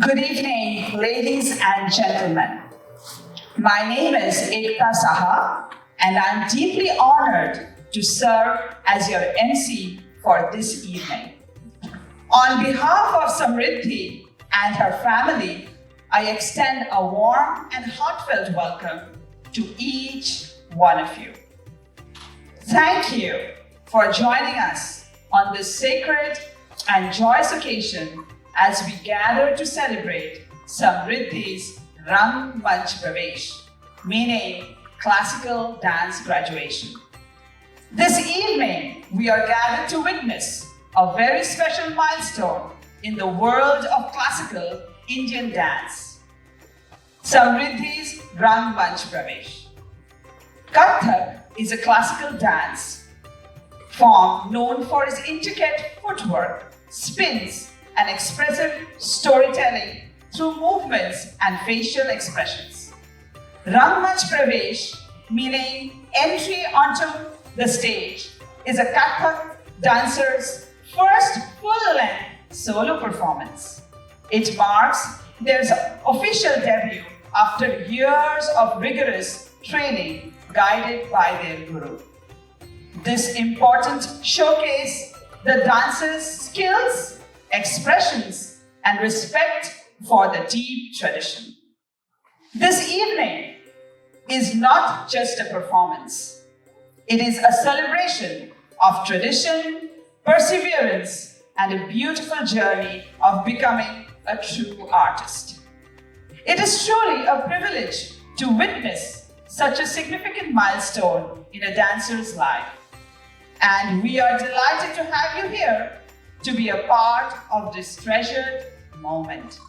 Good evening, ladies and gentlemen. My name is Ekta Saha, and I'm deeply honored to serve as your MC for this evening. On behalf of Samriddhi and her family, I extend a warm and heartfelt welcome to each one of you. Thank you for joining us on this sacred and joyous occasion as we gather to celebrate Samriddhi's Rang Manch Pravesh, meaning classical dance graduation. This evening, we are gathered to witness a very special milestone in the world of classical Indian dance. Samriddhi's Rang Manch Pravesh. Kathak is a classical dance form known for its intricate footwork, spins, and expressive storytelling through movements and facial expressions. Rang Manch Pravesh, meaning entry onto the stage, is a Kathak dancer's first full-length solo performance. It marks their official debut after years of rigorous training guided by their guru. This important showcase the dancer's skills, expressions, and respect for the deep tradition. This evening is not just a performance. It is a celebration of tradition, perseverance, and a beautiful journey of becoming a true artist. It is truly a privilege to witness such a significant milestone in a dancer's life. And we are delighted to have you here to be a part of this treasured moment.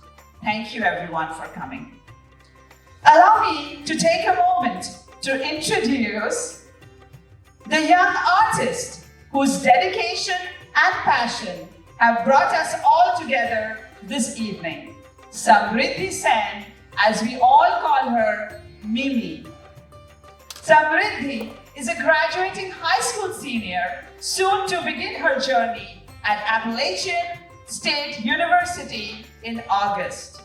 Thank you everyone for coming. Allow me to take a moment to introduce the young artist whose dedication and passion have brought us all together this evening. Samriddhi Sen, as we all call her, Mimi. Samriddhi is a graduating high school senior, soon to begin her journey at Appalachian State University in August.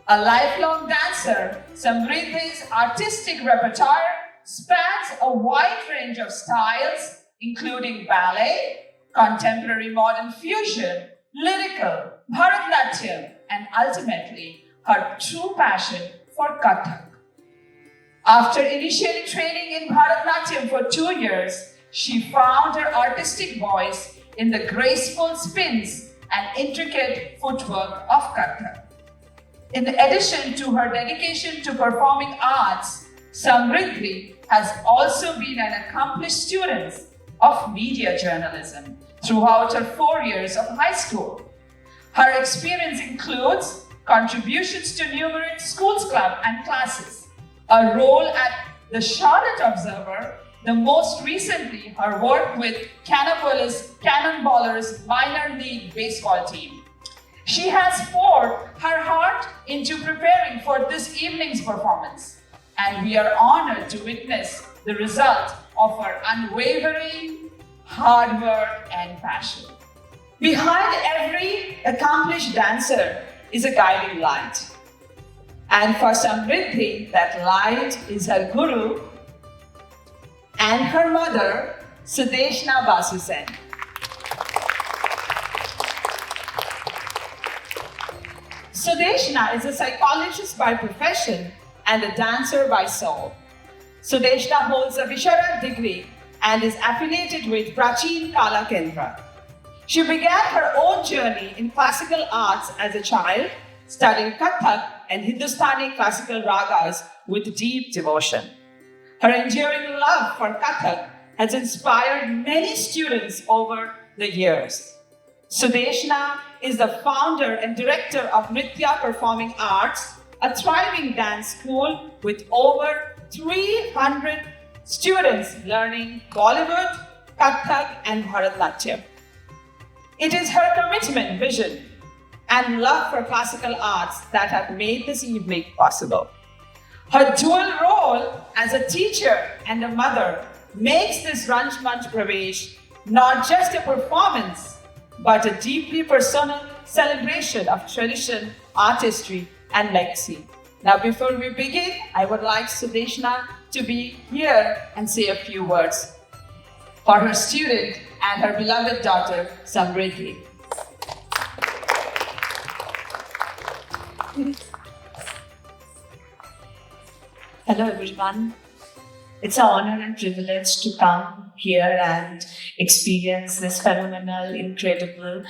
A lifelong dancer, Samriddhi's artistic repertoire spans a wide range of styles, including ballet, contemporary modern fusion, lyrical, Bharatanatyam, and ultimately her true passion for Kathak. After initially training in Bharatanatyam for 2 years, she found her artistic voice in the graceful spins and intricate footwork of Kathak. In addition to her dedication to performing arts, Samriddhi has also been an accomplished student of media journalism throughout her 4 years of high school. Her experience includes contributions to numerous schools club and classes, a role at the Charlotte Observer, the most recently her work with Cannopolis Cannonballers minor league baseball team. She has poured her heart into preparing for this evening's performance, and we are honored to witness the result of her unwavering hard work and passion. Behind every accomplished dancer is a guiding light. And for Samriddhi, that light is her guru and her mother, Sudeshna Basu Sen. Sudeshna is a psychologist by profession and a dancer by soul. Sudeshna holds a Visharad degree and is affiliated with Prachin Kala Kendra. She began her own journey in classical arts as a child, studying Kathak and Hindustani classical ragas with deep devotion. Her enduring love for Kathak has inspired many students over the years. Sudeshna is the founder and director of Nritya Performing Arts, a thriving dance school with over 300 students learning Bollywood, Kathak, and Bharatanatyam. It is her commitment, vision, and love for classical arts that have made this evening possible. Her dual role as a teacher and a mother makes this Rang Manch Pravesh not just a performance, but a deeply personal celebration of tradition, artistry, and legacy. Now, before we begin, I would like Sudeshna to be here and say a few words for her student and her beloved daughter, Samriddhi. Hello, everyone. It's an honor and privilege to come here and experience this phenomenal, incredible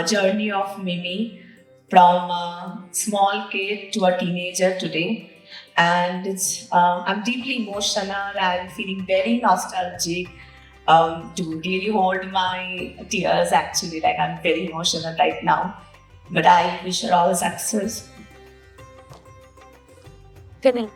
journey of Mimi from a small kid to a teenager today. And I'm deeply emotional and feeling very nostalgic to really hold my tears actually. Like I'm very emotional right now. But I wish her all success. Thank you.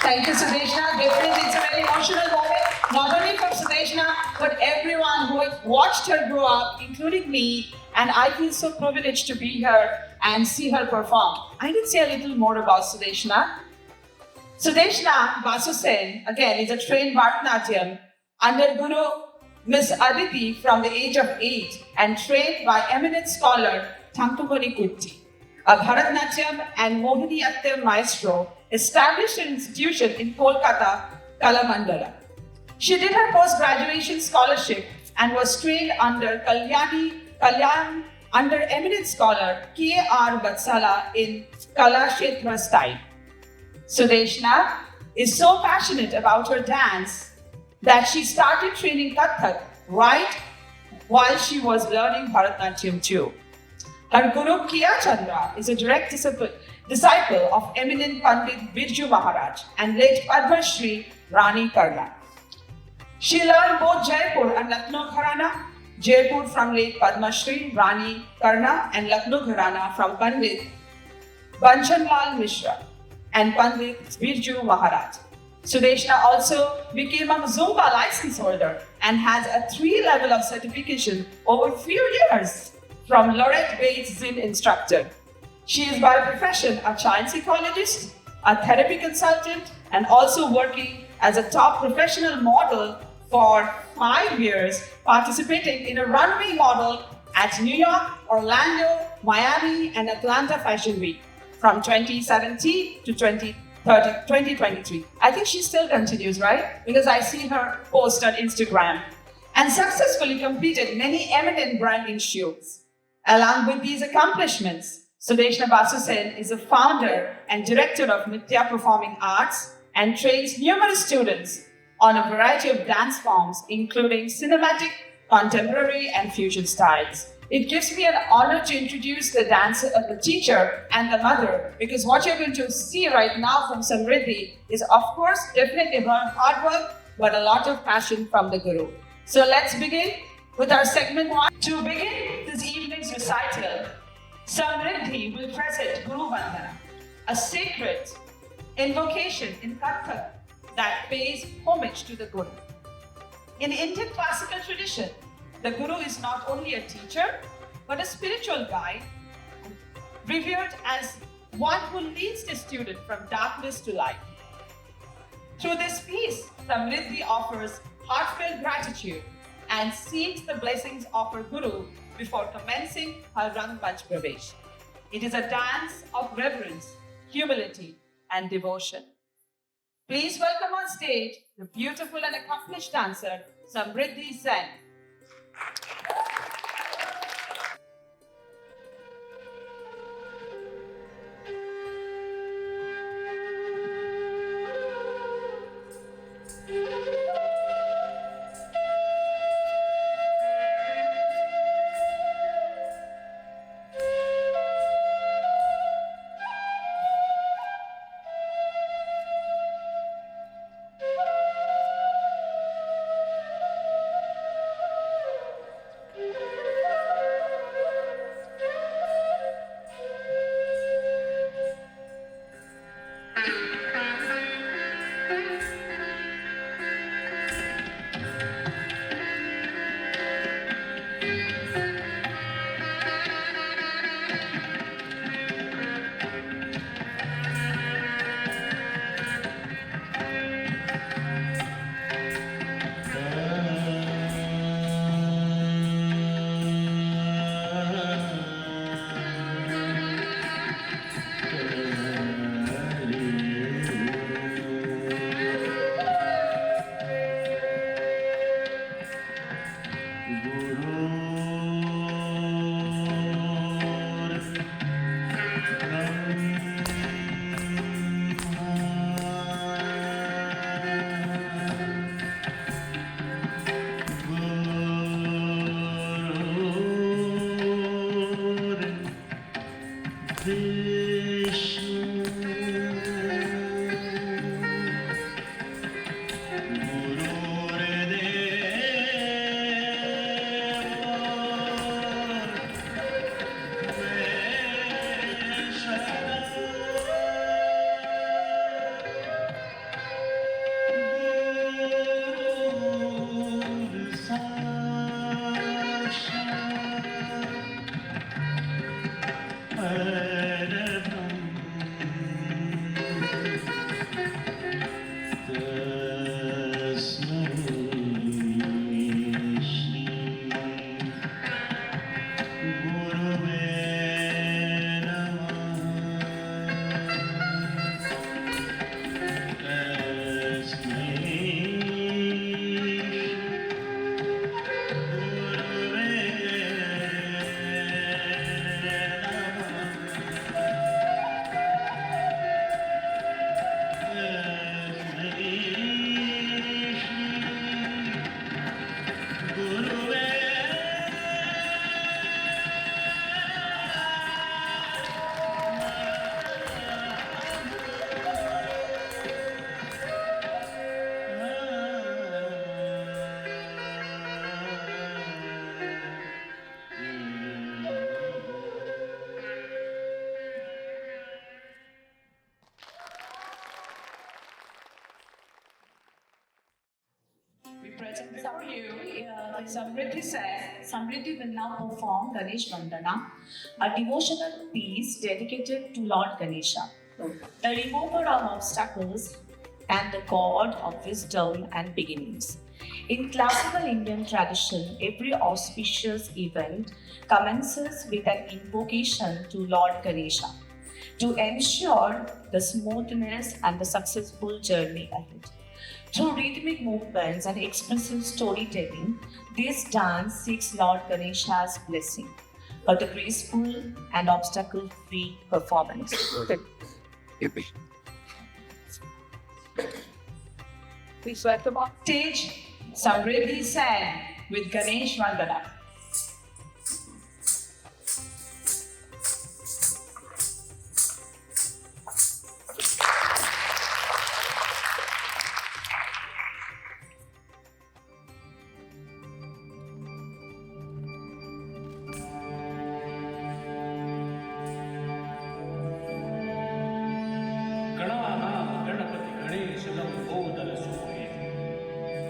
Thank you, Sudeshna. Definitely, it's a very emotional moment, not only from Sudeshna, but everyone who has watched her grow up, including me. And I feel so privileged to be here and see her perform. I did say a little more about Sudeshna. Sudeshna Basu Sen, again, is a trained Bharatanatyam under Guru Miss Aditi from the age of 8 and trained by eminent scholar Thankumani Kutti, a Bharatanatyam and Mohiniyattam maestro, established an institution in Kolkata, Kalamandala. She did her post-graduation scholarship and was trained under Kalyan under eminent scholar K.R. Vatsala in Kalakshetra style. Sudeshna is so passionate about her dance that she started training Kathak right while she was learning Bharatanatyam too. Her guru Kiya Chandra is a direct disciple of eminent Pandit Birju Maharaj and late Padma Shri Rani Karna. She learned both Jaipur and Lucknow Gharana, Jaipur from late Padma Shri Rani Karna and Lucknow Gharana from Pandit Banchanlal Mishra and Pandit Birju Maharaj. Sudeshna also became a Zumba license holder and has a 3 level of certification over few years from Lorette-based Zen instructor. She is by profession a child psychologist, a therapy consultant, and also working as a top professional model for 5 years, participating in a runway model at New York, Orlando, Miami, and Atlanta Fashion Week from 2017 to 2023. I think she still continues, right? Because I see her post on Instagram. And successfully completed many eminent branding shoots. Along with these accomplishments, Sudeshna Basu Sen is a founder and director of Nitya Performing Arts and trains numerous students on a variety of dance forms, including cinematic, contemporary, and fusion styles. It gives me an honor to introduce the dancer, the teacher, and the mother, because what you're going to see right now from Samriddhi is, of course, definitely her hard work, but a lot of passion from the Guru. So let's begin with our segment 1. To begin this evening's recital, Samriddhi will present Guru Vandana, a sacred invocation in Kathak that pays homage to the Guru. In Indian classical tradition, the Guru is not only a teacher, but a spiritual guide, revered as one who leads the student from darkness to light. Through this piece, Samriddhi offers heartfelt gratitude and seeks the blessings of her Guru before commencing her Rang Manch Pravesh. It is a dance of reverence, humility, and devotion. Please welcome on stage the beautiful and accomplished dancer, Samriddhi Sen. overview, Samriddhi said, Samriddhi will now perform Ganesh Vandana, a devotional piece dedicated to Lord Ganesha, the remover of obstacles and the god of wisdom and beginnings. In classical Indian tradition, every auspicious event commences with an invocation to Lord Ganesha to ensure the smoothness and the successful journey ahead. Through rhythmic movements and expressive storytelling, this dance seeks Lord Ganesha's blessing for the graceful and obstacle-free performance. Please welcome on stage Samriddhi Sen with Ganesh Vandana.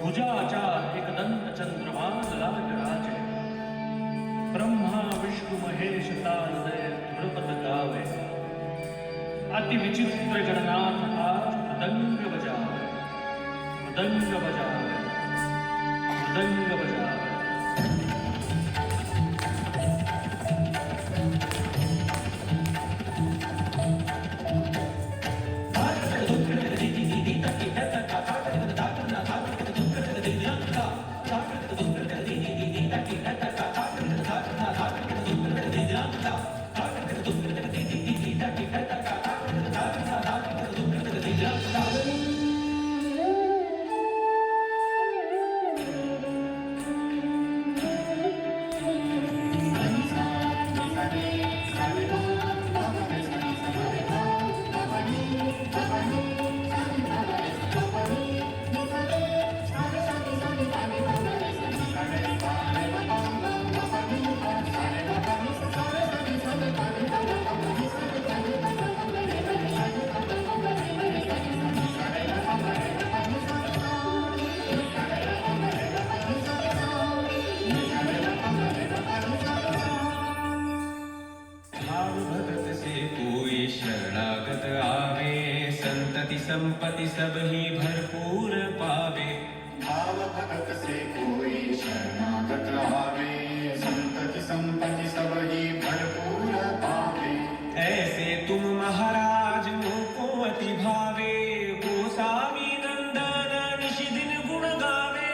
भुजाचार Ekdant चंद्रमान लाजराजे ब्रह्मा विष्णु महेश तालदय ध्रुपद गावे अति विचित्र गणनाथ आज मृदंग बजावे मृदंग बजावे मृदंग बजावे संपत्ति सब ही भरपूर पावे भाव भगत से कोई शरणागत आवे संपत्ति सब ही भरपूर पावे ऐसे तुम महाराज को अति भावे गोसावी नंदन निश दिन गुण गावे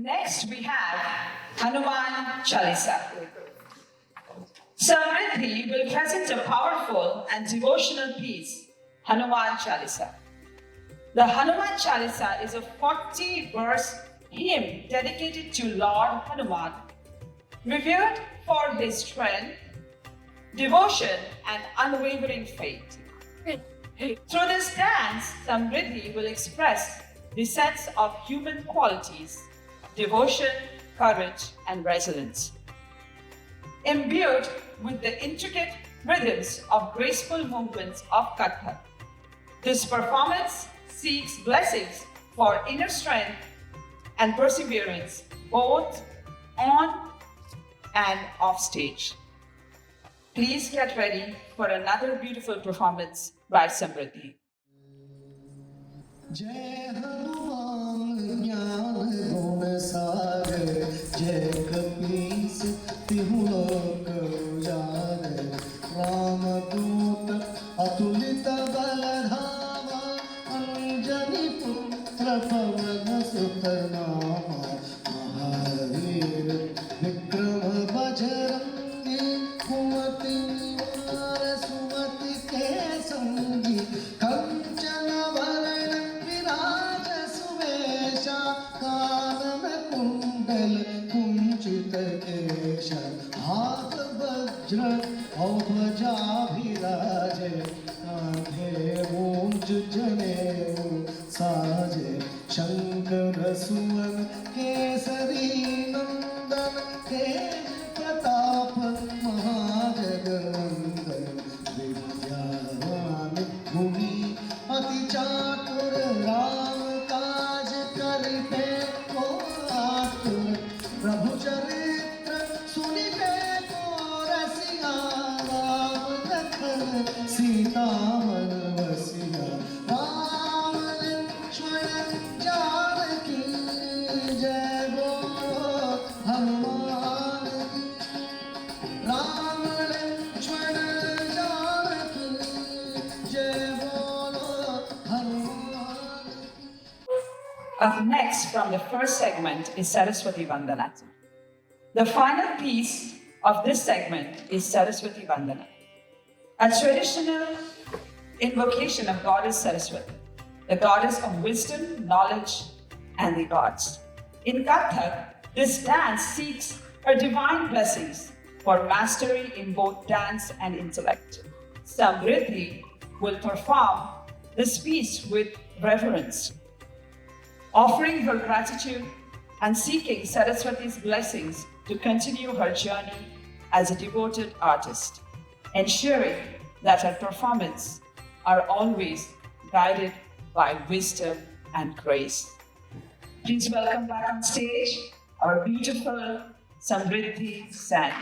Next, we have Hanuman Chalisa. Samriddhi will present a powerful and devotional piece, Hanuman Chalisa. The Hanuman Chalisa is a 40-verse hymn dedicated to Lord Hanuman, revered for his strength, devotion, and unwavering faith. Through this dance, Samriddhi will express the sense of human qualities, devotion, courage, and resilience. Imbued with the intricate rhythms of graceful movements of Kathak, this performance seeks blessings for inner strength and perseverance both on and off stage. Please get ready for another beautiful performance by Samriddhi. जय हनुमान ज्ञान गुण सागर जय कपीस तिहु लोक उजागर रामदूत अतुलित बल धामा अंजनी पुत्र पवन सुत नामा महावीर विक्रम बजरंगी कुमति निवार सुमति के संगी कंचन वरण विराज सुवेशा कानन कुंडल कुंचित केश हाथ वज्र औध्वजा विराजे कांधे मूंज जनेऊ साजे शंकर सुवन केसरी नंदन तेज प्रताप महाजगवंदन विद्यावान गुणी अति चातुर राम काज करिते को आतुर प्रभु चरित्र सुनिते को रसिया राम लखन सीता मन बसिया राम लक्ष्मण जानकी जय बोलो हनुमान की राम लक्ष्मण जानकी जय बोलो हनुमान की। Up next from the first segment is Saraswati Vandana. The final piece of this segment is Saraswati Vandana, a traditional invocation of Goddess Saraswati, the goddess of wisdom, knowledge, and the gods. In Kathak, this dance seeks her divine blessings for mastery in both dance and intellect. Samriddhi will perform this piece with reverence, offering her gratitude and seeking Saraswati's blessings to continue her journey as a devoted artist, ensuring that her performances are always guided by wisdom and grace. Please welcome back on stage our beautiful Samriddhi Sen.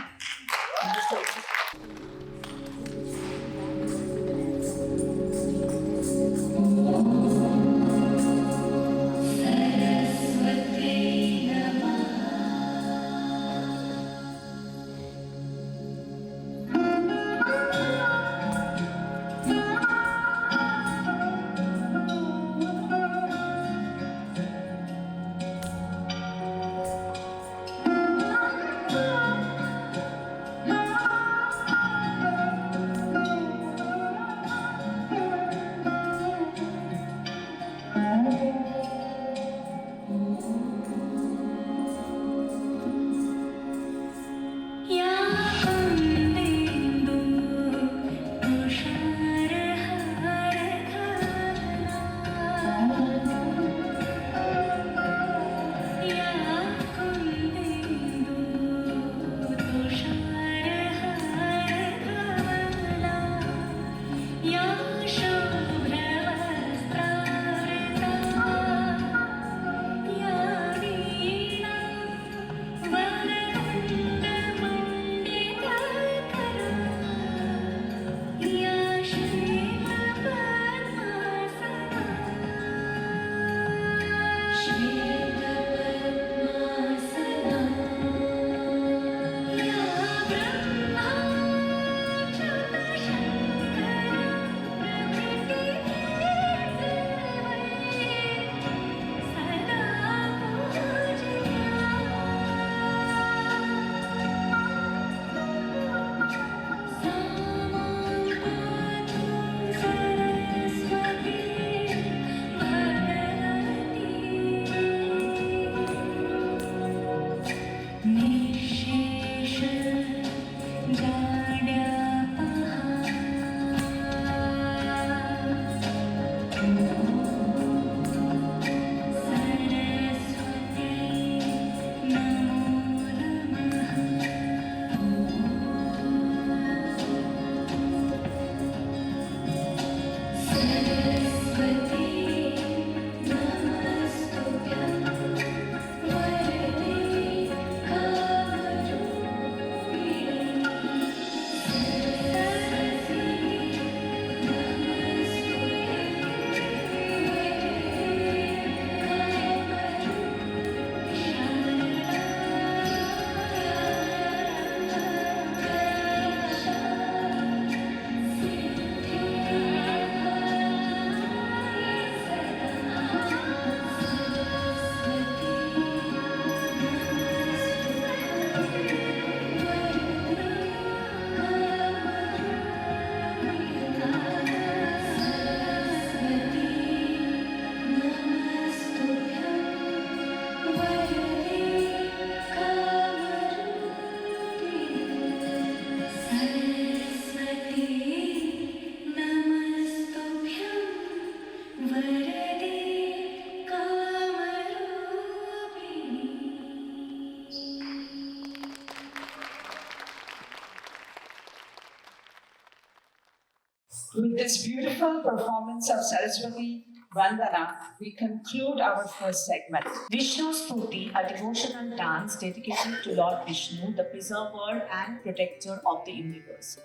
With this beautiful performance of Saraswati Vandana, we conclude our first segment. Vishnu Stuti, a devotional dance dedicated to Lord Vishnu, the preserver and protector of the universe.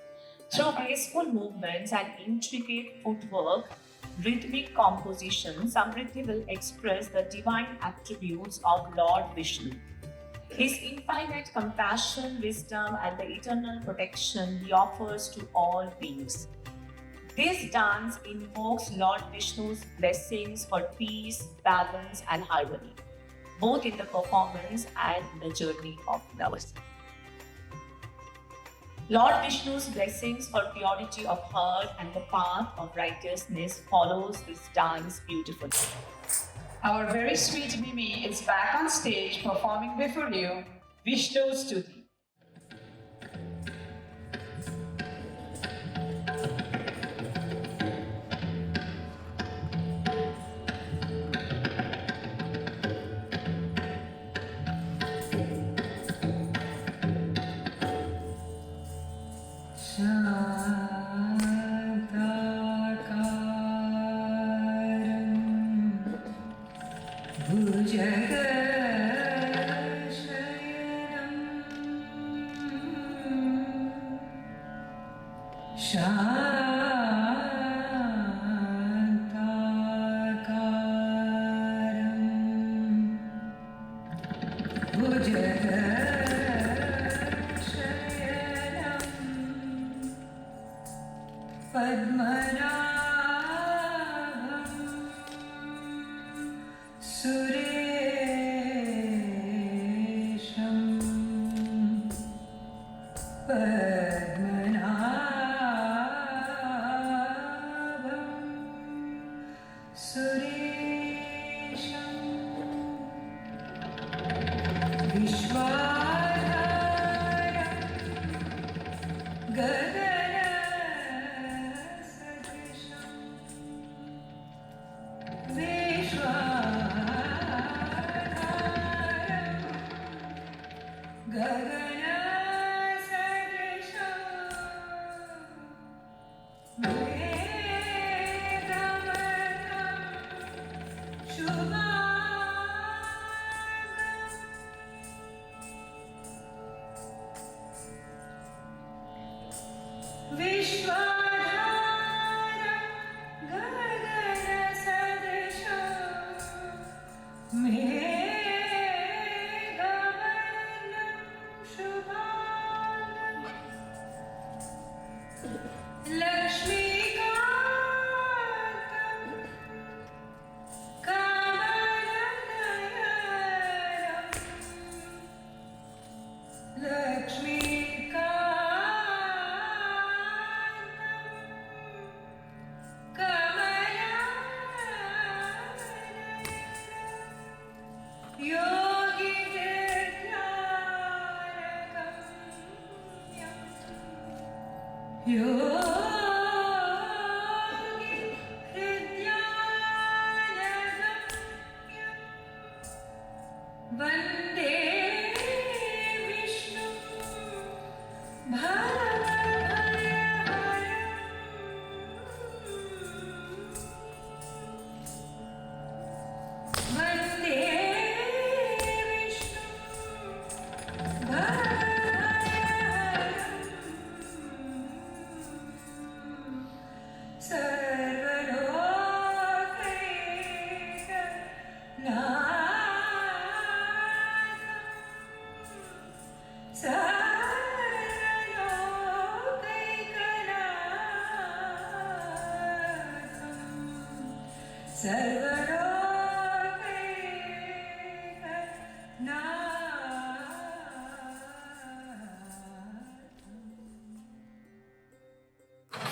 Through graceful movements and intricate footwork, rhythmic composition, Samriddhi will express the divine attributes of Lord Vishnu. His infinite compassion, wisdom, and the eternal protection he offers to all beings. This dance invokes Lord Vishnu's blessings for peace, balance, and harmony, both in the performance and the journey of lovers. Lord Vishnu's blessings for purity of heart and the path of righteousness follows this dance beautifully. Our very sweet Mimi is back on stage performing before you Vishnu Stuti.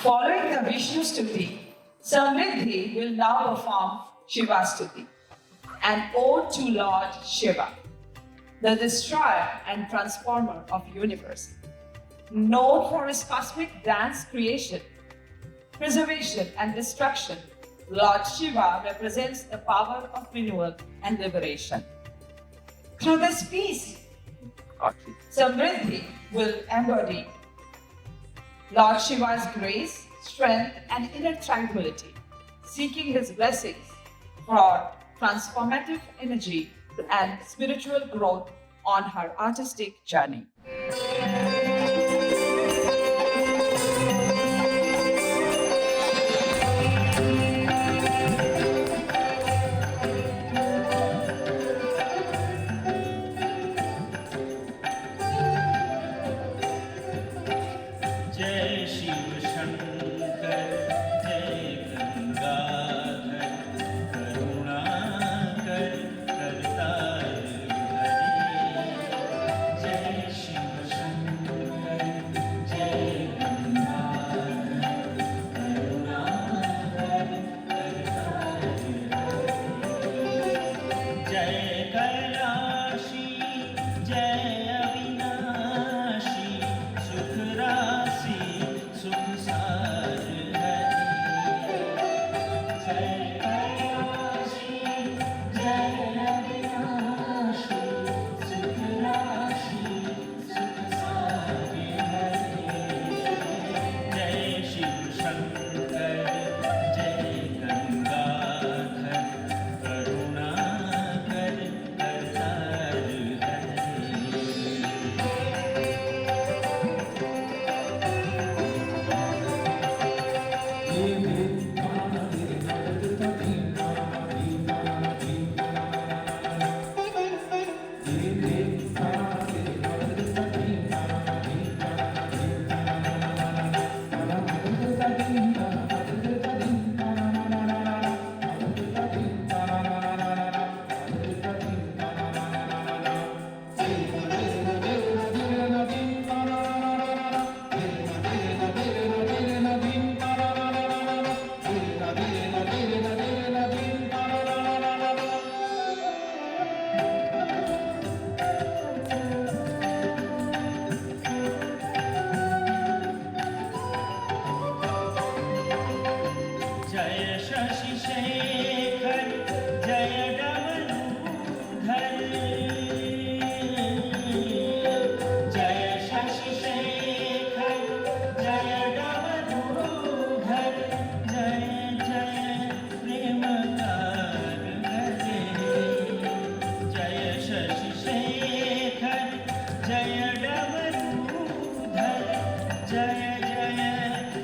Following the Vishnu Stuti, Samriddhi will now perform Shiva Stuti, an ode to Lord Shiva, the destroyer and transformer of universe. Known for his cosmic dance creation, preservation and destruction, Lord Shiva represents the power of renewal and liberation. Through this piece, Samriddhi will embody Lord Shiva's grace, strength, and inner tranquility, seeking his blessings for transformative energy and spiritual growth on her artistic journey. जय शिव शंकर जय गंगाधर करुणाकर करतार हरि जय शिव शंकर जय गंगाधर करुणाकर करतार हरि जय कैलाशी जय अविनाशी सुख राशि सुख सार हरि जय कैलाशी जय अविनाशी सुख राशि सुख सार हरि जय शिव शंकर जय गंगाधर करुणाकर करतार हरि जय शशि शेखर जय डमरूधर जय शशि शेखर जय डमरूधर जय जय प्रेमकार हरे जय शशि शेखर जय डमरूधर जय जय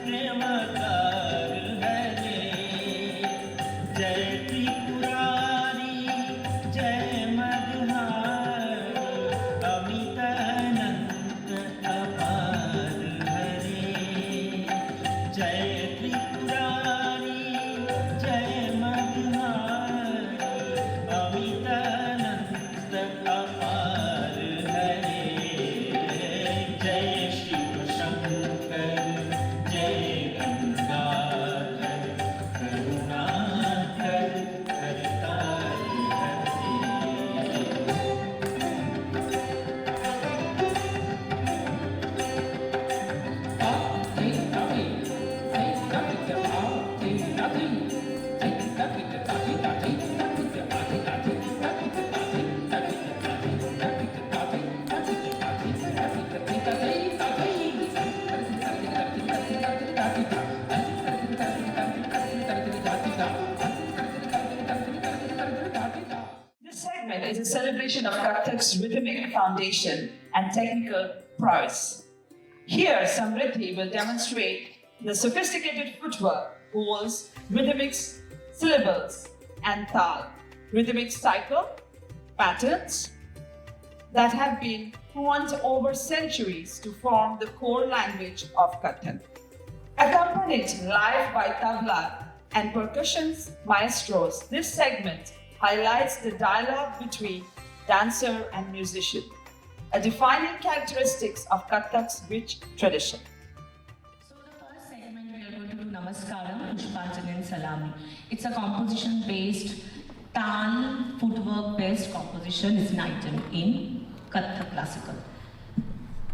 प्रेमकार हरे जय त्रिपुरारी जय मधुहारी अमित अनंत अपार हरे जय त्रिपुरारी जय मधुहारी अमित अनंत अपार हरे जय शिव शंकर जय Gangadhar Karunakar Kartar Hari This segment is a celebration of Kathak's rhythmic foundation and technical prowess. Here, Samriddhi will demonstrate the sophisticated footwork, poles, rhythmic syllables, and tal, rhythmic cycle, patterns that have been honed over centuries to form the core language of Kathak. Accompanied live by tabla and percussion maestros, this segment highlights the dialogue between dancer and musician, a defining characteristics of Kathak's rich tradition. So the first segment we are going to do Namaskaram, Pushpanjali and Salami. It's a composition based, tal, footwork based composition is an item in Kathak classical.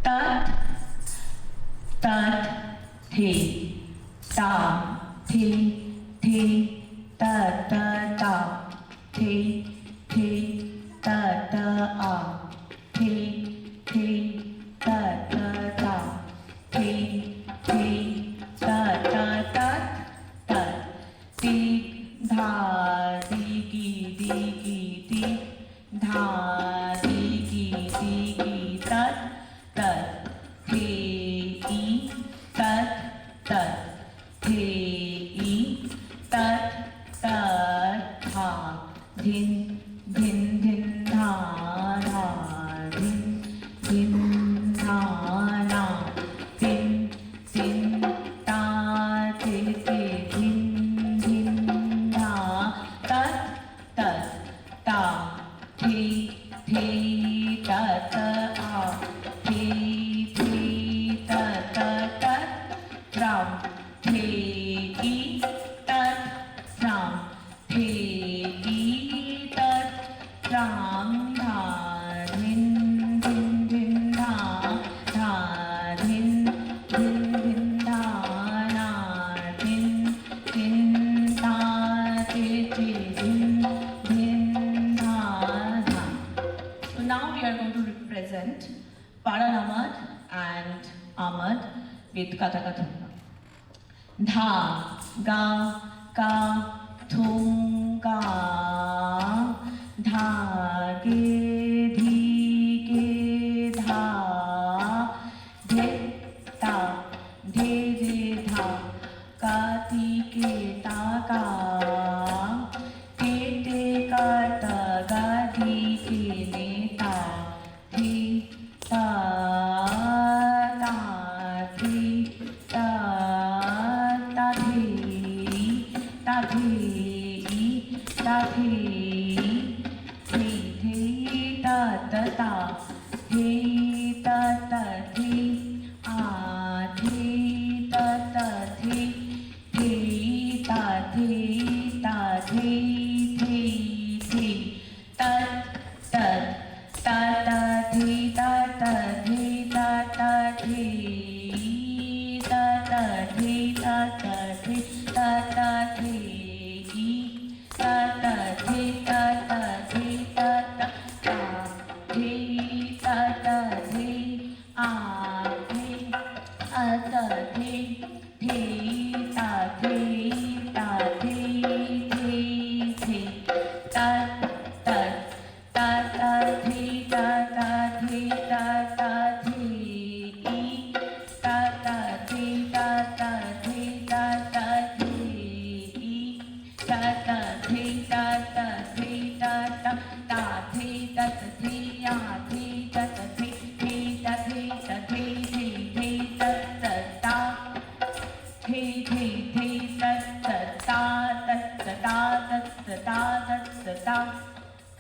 Tat, tat, the, ta, the, ta, ta, ta, the, ta, ta, a, the, ta, ta, ta, the, ta, ta, धिन धा ना तिन तिन ता थे धिन धिन धा तत तत ता थे तत आ थे तत तत त्रम थे ई तत त्रम थे ई तत त्रम धा धिन धिन धिन धा धिन धिन धिन धा ना धिन धिन धा थे धिन धिन धा धा. So now we are going to represent Paran Ahmad and Ahmad with Katha Katha. Dha, ga, ka, thum, ga. Dha, ge, dhi, ge, dha. De, ta, de, de, dha. Ka, ti, ke, ta, ka. Te, te, ka, ta, ga, di, ke, ne, ta. Thi, ta, ta, thi, ta, ta, thi, ta, thi, ta, thi, thi, thi, ta, ta, ta, thi, ta, ta, thi, a, thi, ta, ta, thi, thi, ta, thi, ta, thi, thi, thi, tat, tat, ta, ta, thi, ta, ta, thi, ta, ta, thi, ta, ta, thi, ta, ta, thi, ta, ta, thi, ta, ta, thi, ta, ta, thi, ta, ta, ta, thi, ta, ta, thi, a, thi, a, ta, thi, thi, ta, thi, ta, thi, thi, thi, ta, ta, ta, ta, thi, ta, ta, thi, ta, ta, thi, ta, ta, thi, ta, ta, thi, ta, ta, thi, ta, ta, thi, ta, ta, thi, ta, ta, ta, thi, ta, ta, thi, ya, thi, ta, ta, thi, thi, ta, thi, ta, thi, thi, thi, ta, ta, ta, thi, thi, thi, ta, ta, ta, ta, ta, ta, ta, ta, ta, ta, ta.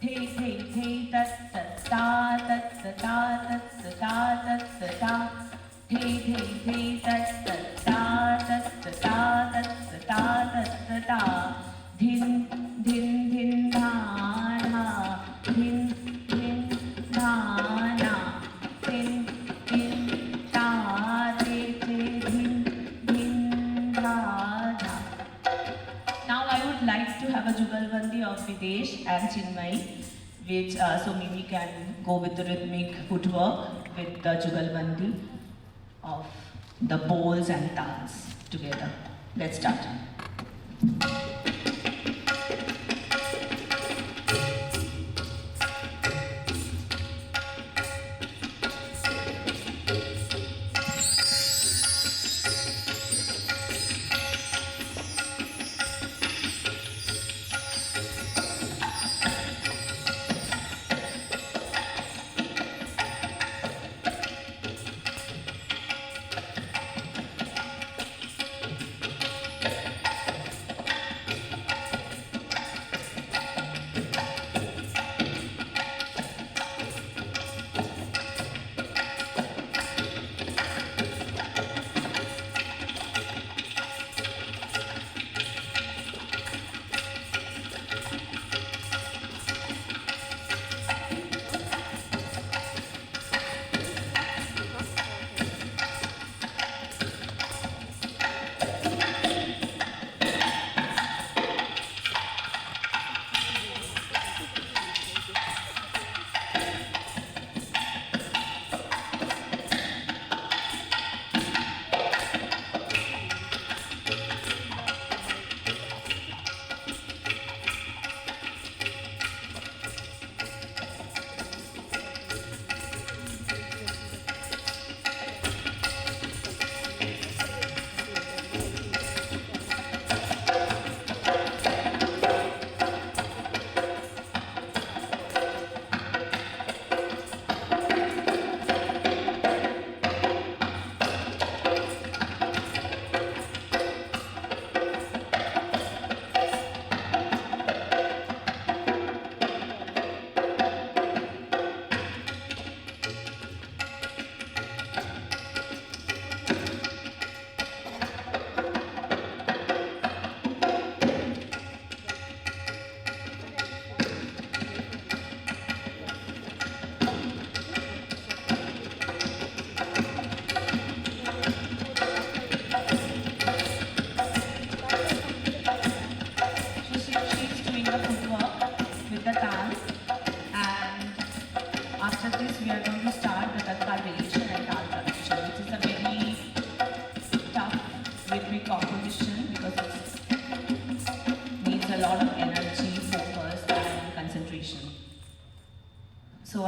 Thi thi thi ta ta ta ta ta ta ta ta ta ta ta. Thi thi thi ta ta ta ta ta ta ta ta ta ta. Dhin dhin dhin dha dha. Dhin dhin dha na. Dhin dhin ta de de dhin dhin dha dha. Now I would like to have a Jugalbandi of Videsh and Chinmay, which so Mimi can go with the rhythmic footwork with the Jugalbandi of the bowls and tals together. Let's start.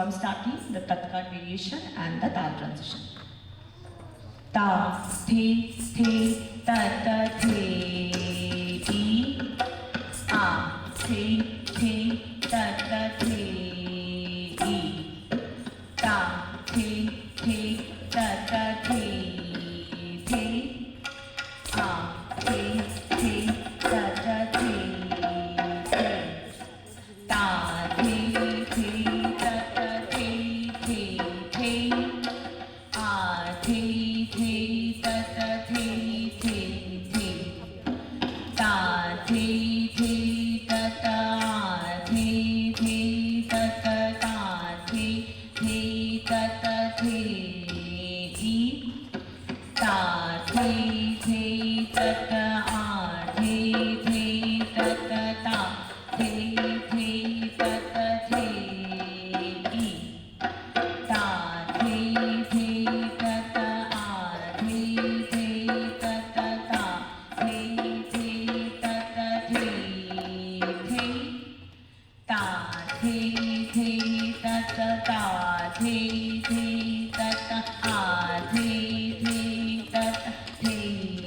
from starting, the tatkal variation and the tal transition. Ta, the, ta, ta, the, e, a, the, ta, ta, the, e, ta, the, ta, ta, the, a, the, ta, ta, the, ta, the, ta, ta, the, a, the, ta, ta, the, ta, the, ta, ta, the, ta, ta, ta, the, ta, ta, the, e, ta, the, ta, ta, the, ta, ta, ta, the, ta, ta, the, e,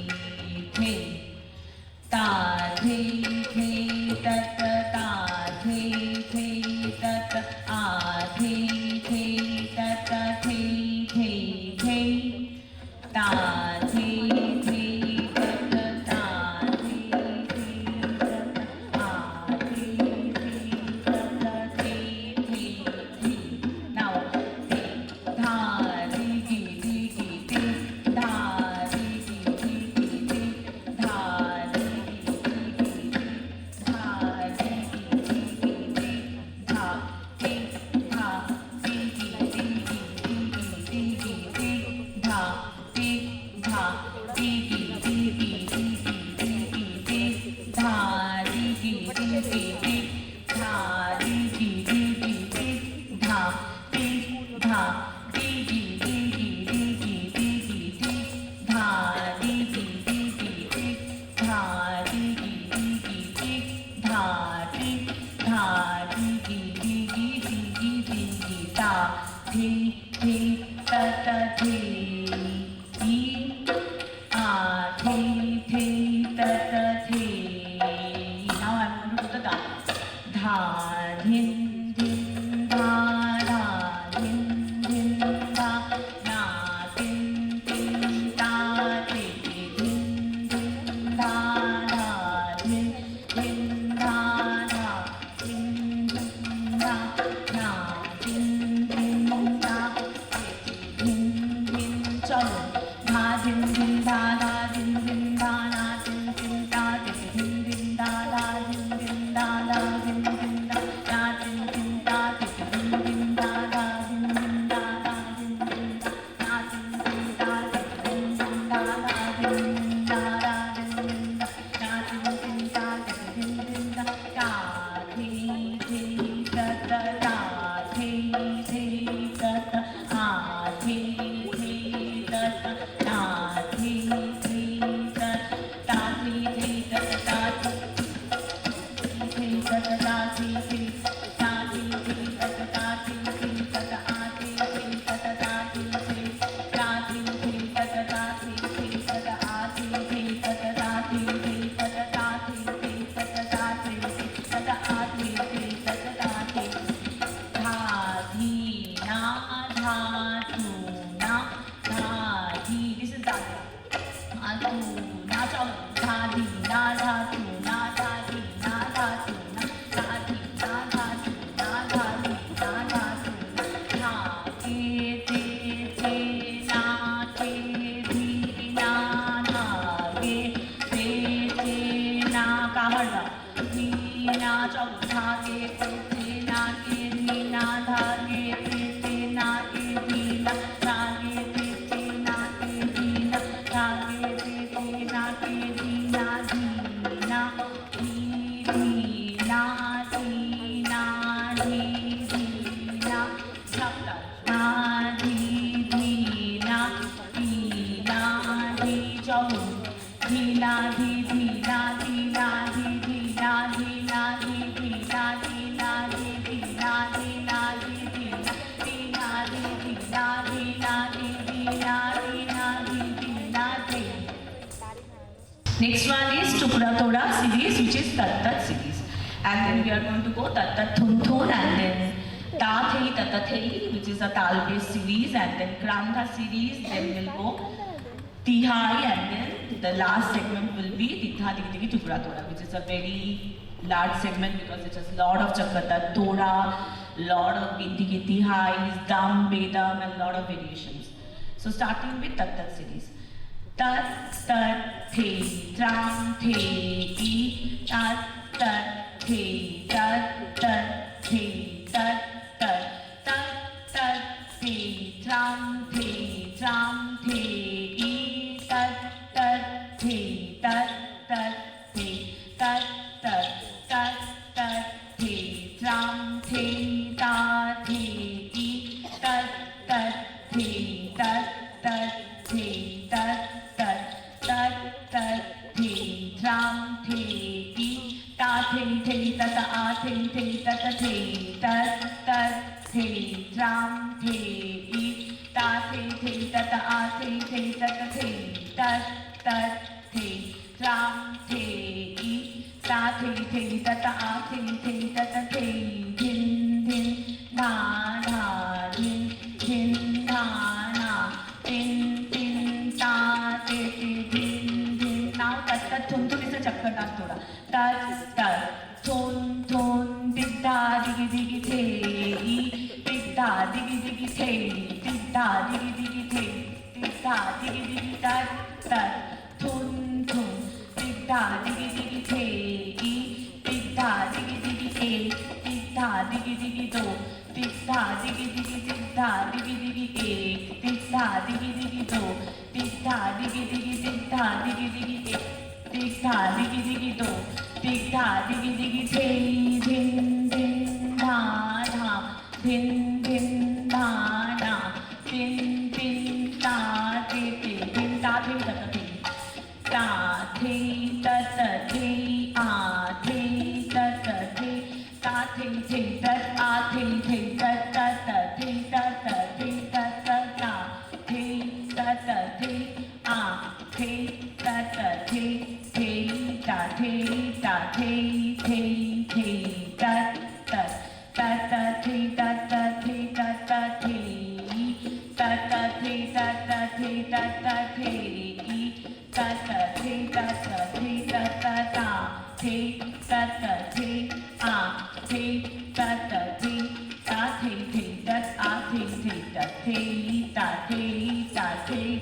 ta, the, ta, ta, the, ta, ta, ta, the, ta, ta, the, ta, the, ta, ta, ta, the, ta, ta, the, ta, ta, the, ta, the, ta, ta, ta, the, ta, ta, the, ta, ta, the, ta, the, now tha di di di di di tha di di di di di tha di di di di di tha di di di di di tha di tha di di di di di di di di tha di tha di di di di di di di tha di di di di di tha di di di di di tha di tha di di di di di di di di di tha di di di di di tha di di di di di tha di tha di di di di di di di di ta thi thi ta ta thi e a thi thi ta ta thi. Now I'm going to do the ta. Dha dhin dhin dha dha dhin dhin dha na tin tin ta ti dhin dhin dha dha dhin dhin dha dha dhin dhin dha na tin tin ta ti dhin dhin chalo dha dhin dhin dha dha dhin dhin dha na tin tin ta ti dhin dhin dha dha dhin dhin dha dha dhin dhin dha na tin tin ta ti dhin dhin dha dha dhin dhin dha dha dhin dhin dha na tin tin ta ti dhin dhin dha dha dhin dhin dha dha dhin dhin dha na tin tin ta ti dhin dhin dha ta thi thi ta ta ta thi thi ta ta a thi thi ta ta ta thi thi ta ta thi thi ta ta ta thi ta ta ta thi thi ta thi thi ta ta ta thi thi ta ta a thi thi ta ta ta thi thi ta thi thi ta ta ta thi thi ta ta a thi thi ta ta ta thi thi ta ta ta thi thi ta ta ta thi thi ta ta a thi thi ta ta ta thi tha thi na tha tu na tha thi. This is that tu na chao tha thi na tha tu na tha thi na tha tu na tha thi na tha tu na tha thi na tha tu tha ke te te na ke thi na tha ke te te na ka harda thi na chao tha ke te te na ke thi na tha ke te te na ke thi na tha ke te te na ke thi na tha ke te te na ke thi na thi na thi thi na thi na thi thi na chap na thi thi na thi na thi chau thi na thi thi na thi na thi thi na thi na thi thi na thi na thi thi na thi na thi thi Next one is Tukra Toda series, which is Tat Tat series. And then we are going to go Tat Tat Thun Thun, and then Ta Thei Tata Thei, which is a Tal based series, and then Krantha series, then we'll go Tihai, and then the last segment will be Tikha Digi Digi Tukra Toda, which is a very large segment because it has a lot of Chakata Toda, lot of Binti Ki Tihais, Dam, Bedam, and a lot of variations. So starting with Tat Tat series. Tat tat the tram the e tat tat the tat tat the tat tat tat tat the tram the e tat tat the tat tat the tat tat tat tat the tram the ta the e tat tat the tat tat the tat tat tat the tram the e ta the tata a the tata the tat tat the tram the e ta the tata a the tata the tat tat the tram the e ta the tata a the tata the din din na na din din na na din din ta te te din din. Now tat tat thun thun is a chakka dance thoda. Tat tat thun thun didda digi digi the didda digi digi the didda digi digi the didda digi digi tat tat thun thun didda digi digi the didda digi digi didda digi digi do didda digi digi didda digi digi didda digi digi do didda digi digi didda digi digi didda digi digi do didda digi digi the din din da da din din da da din din da te te din da te da te ta the ta ta the a the ta ta the ta the ta a the ta ta ta the ta ta the ta ta ta the ta ta the a the ta ta the ta the ta the ta ta ta ta the ta ta the ta ta the ta ta the ta ta the ta ta the ta ta the ta ta the ta ta ta the ta ta the a the ta ta the ta the ta a the ta the ta the ta the ta ta the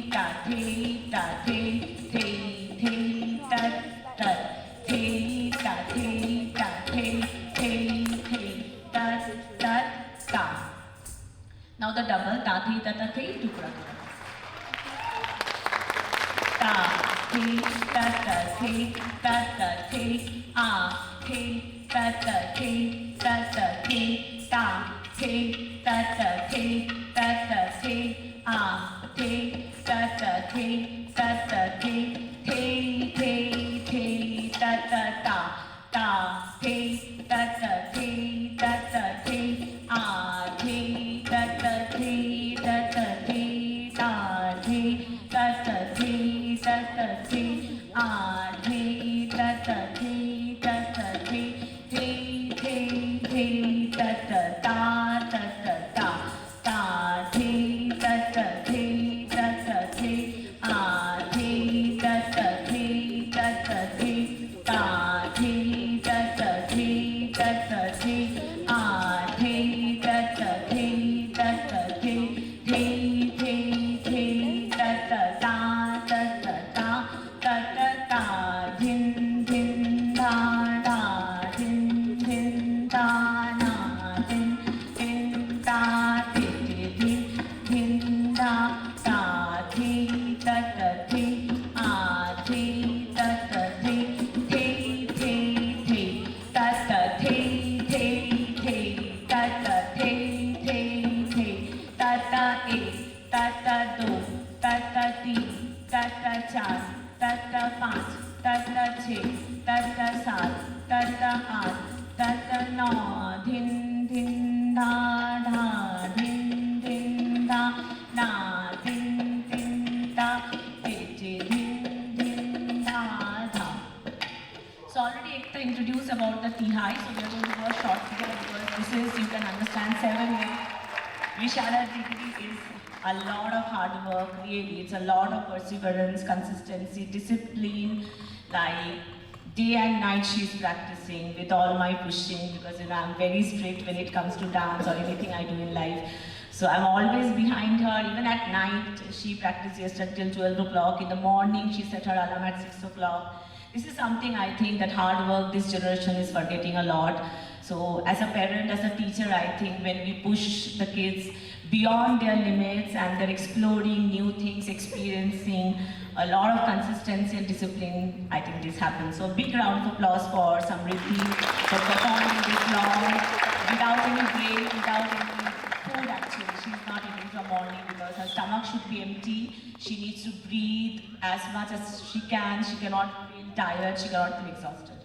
ta the ta the ta ta the ta ta. Now the double ta thi ta ta thi tukra ta thi ta ta thi ta ta thi a thi ta ta thi ta ta thi ta thi ta ta thi ta ta thi a thi ta ta thi ta ta thi thi ta ta ta ta thi ta ta thi ta ta thi a thi ta ta thi ta ta thi ta thi ta ta thi ta ta thi a thi ta ta thi ta ta thi thi ta ta ta ta ta ta ta thi ta ta thi ta ta thi a thi ta ta thi ta ta thi ta thi ta ta thi ta ta thi a thi ta ta thi ta ta thi thi ta ta ta ta ta ta ta ta ta din din da da din din da na din din da ti ti din din da ta thi ta ta thi a thi ta ta thi thi ta ta thi ta ta thi ta ta e ta ta do ta ta तीन ta ta चार ta ta पाँच ta ta छः ta ta सात ta ta आठ ta ta नौ धिन धिन धा धा and 7A. Vishada Digiri is a lot of hard work, really. It's a lot of perseverance, consistency, discipline. Like day and night she's practicing with all my pushing because I'm very strict when it comes to dance or anything I do in life. So I'm always behind her. Even at night, she practiced yesterday till 12 o'clock. In the morning, she set her alarm at 6 o'clock. This is something I think that hard work this generation is forgetting a lot. So as a parent, as a teacher, I think when we push the kids beyond their limits and they're exploring new things, experiencing a lot of consistency and discipline, I think this happens. So big round of applause for Samriddhi for performing this long without any break, without any food actually. She's not eating from morning because her stomach should be empty. She needs to breathe as much as she can. She cannot feel tired, she cannot feel exhausted.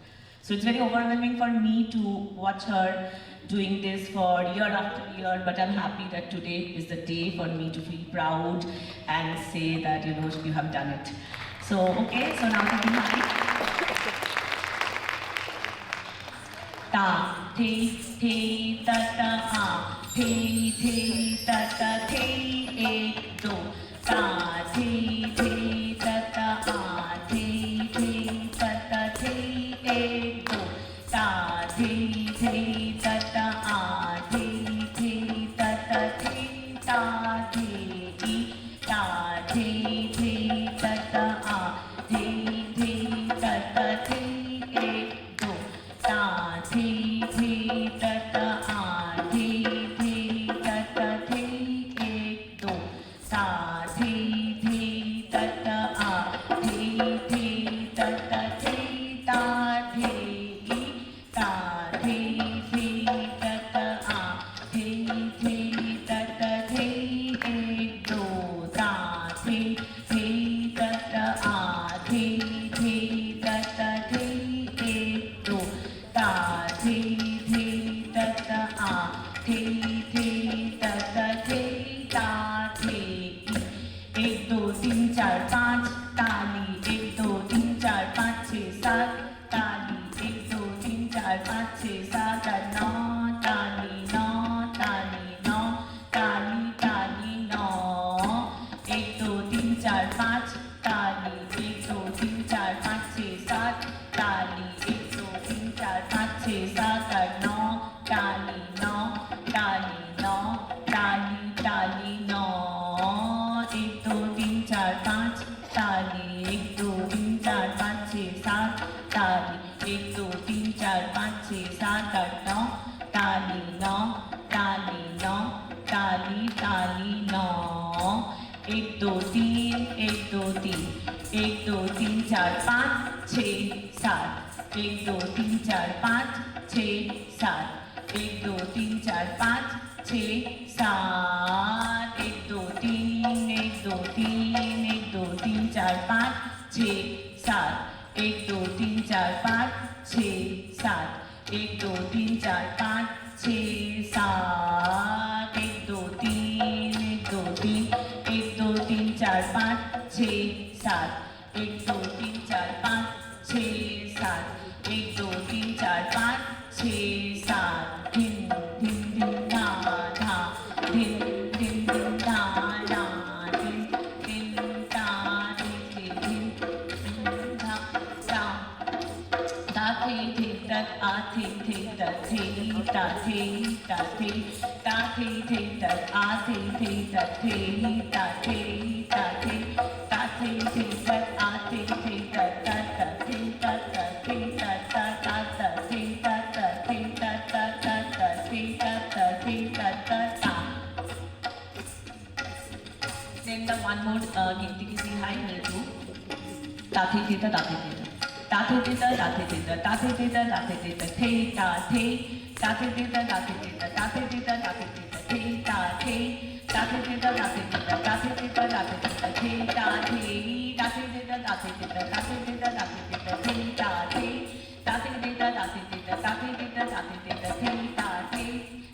So it's very overwhelming for me to watch her doing this for year after year, but I'm happy that today is the day for me to feel proud and say that, you have done it. So, okay, so now to be happy. Ta, te, ta, ta, a, te, ta, ta, te, ek, do. Ta, te, ta, ta, a, te, ta, ta, te, ek, do. Ta, te, ta, ta, a, te, ta, ta, te, ta, te, i. Ta, te, ta, ta, a, te, ta, ta, te, ek, do. Ta, te, ta, ta, a, te, ta, ta, te, ek, do. Ta, te, ta, ta, a, te, ta, ta, te, ta, te, i. Ta, te, ta, ta, a, te, ta, ta, te, ek, do. Ta, te, ta, ta, a, te, ta, ta, te, ek, do. Ta, te, ta, ta, a, te, ta, ta, te, ta, te, i. 1 2 3 4 5 ताली 1 2 3 4 5 6 7 ताली 1 2 3 4 5 6 7 9 ताली 9 ताली 9 ताली ताली 9 1 2 3 4 5 ताली 1 2 3 4 5 6 7 ताली 1 2 3 4 5 6 7 9 ताली 9 ताली 9 ताली ताली 9 1 2 3 4 5 ताली 1 2 3 4 5 6 7 ताली 1 2 3 4 5 6 7 8 9 ताली 9 ताली 9 ताली ताली 9 1 2 3 1 2 3 1 2 3 4 5 6 7 1 2 3 4 5 6 7 1 2 3 4 5 6 7 1 2 3 1 2 3 1 2 3 4 5 6 7 1 2 3 4 5 6 7 1 2 3 4 5 6 7 1 2 3 1 2 3 1 2 3 4 5 6 7 1 2 3 4 5 6 7 1 2 3 4 5 6 7 धिन धिन धिन धा धा धिन धिन धिन धा धा धिन धिन धा धिन धिन धिन धा धा धा थे थे तत आ थे थे तत थे ता थे ता थे ता थे तत आ थे तत थे ता थे ता थे ता थे तत आ थे तत तत थे तत थे तत तत थे तत थे तत तत थे तत थे तत ता. Then the one more Ginti Kisi high will do. Tathe theta tathe theta. Tathe theta tathe theta. Tathe theta tathe theta. The ta the. Tathe theta tathe theta. Tathe theta tathe theta. The ta the. Tathe theta tathe theta. Tathe theta tathe theta. The ta the. Tathe theta tathe theta. Tathe theta tathe theta. The ta the. Tathe theta tathe theta. Tathe theta tathe theta. The ta the.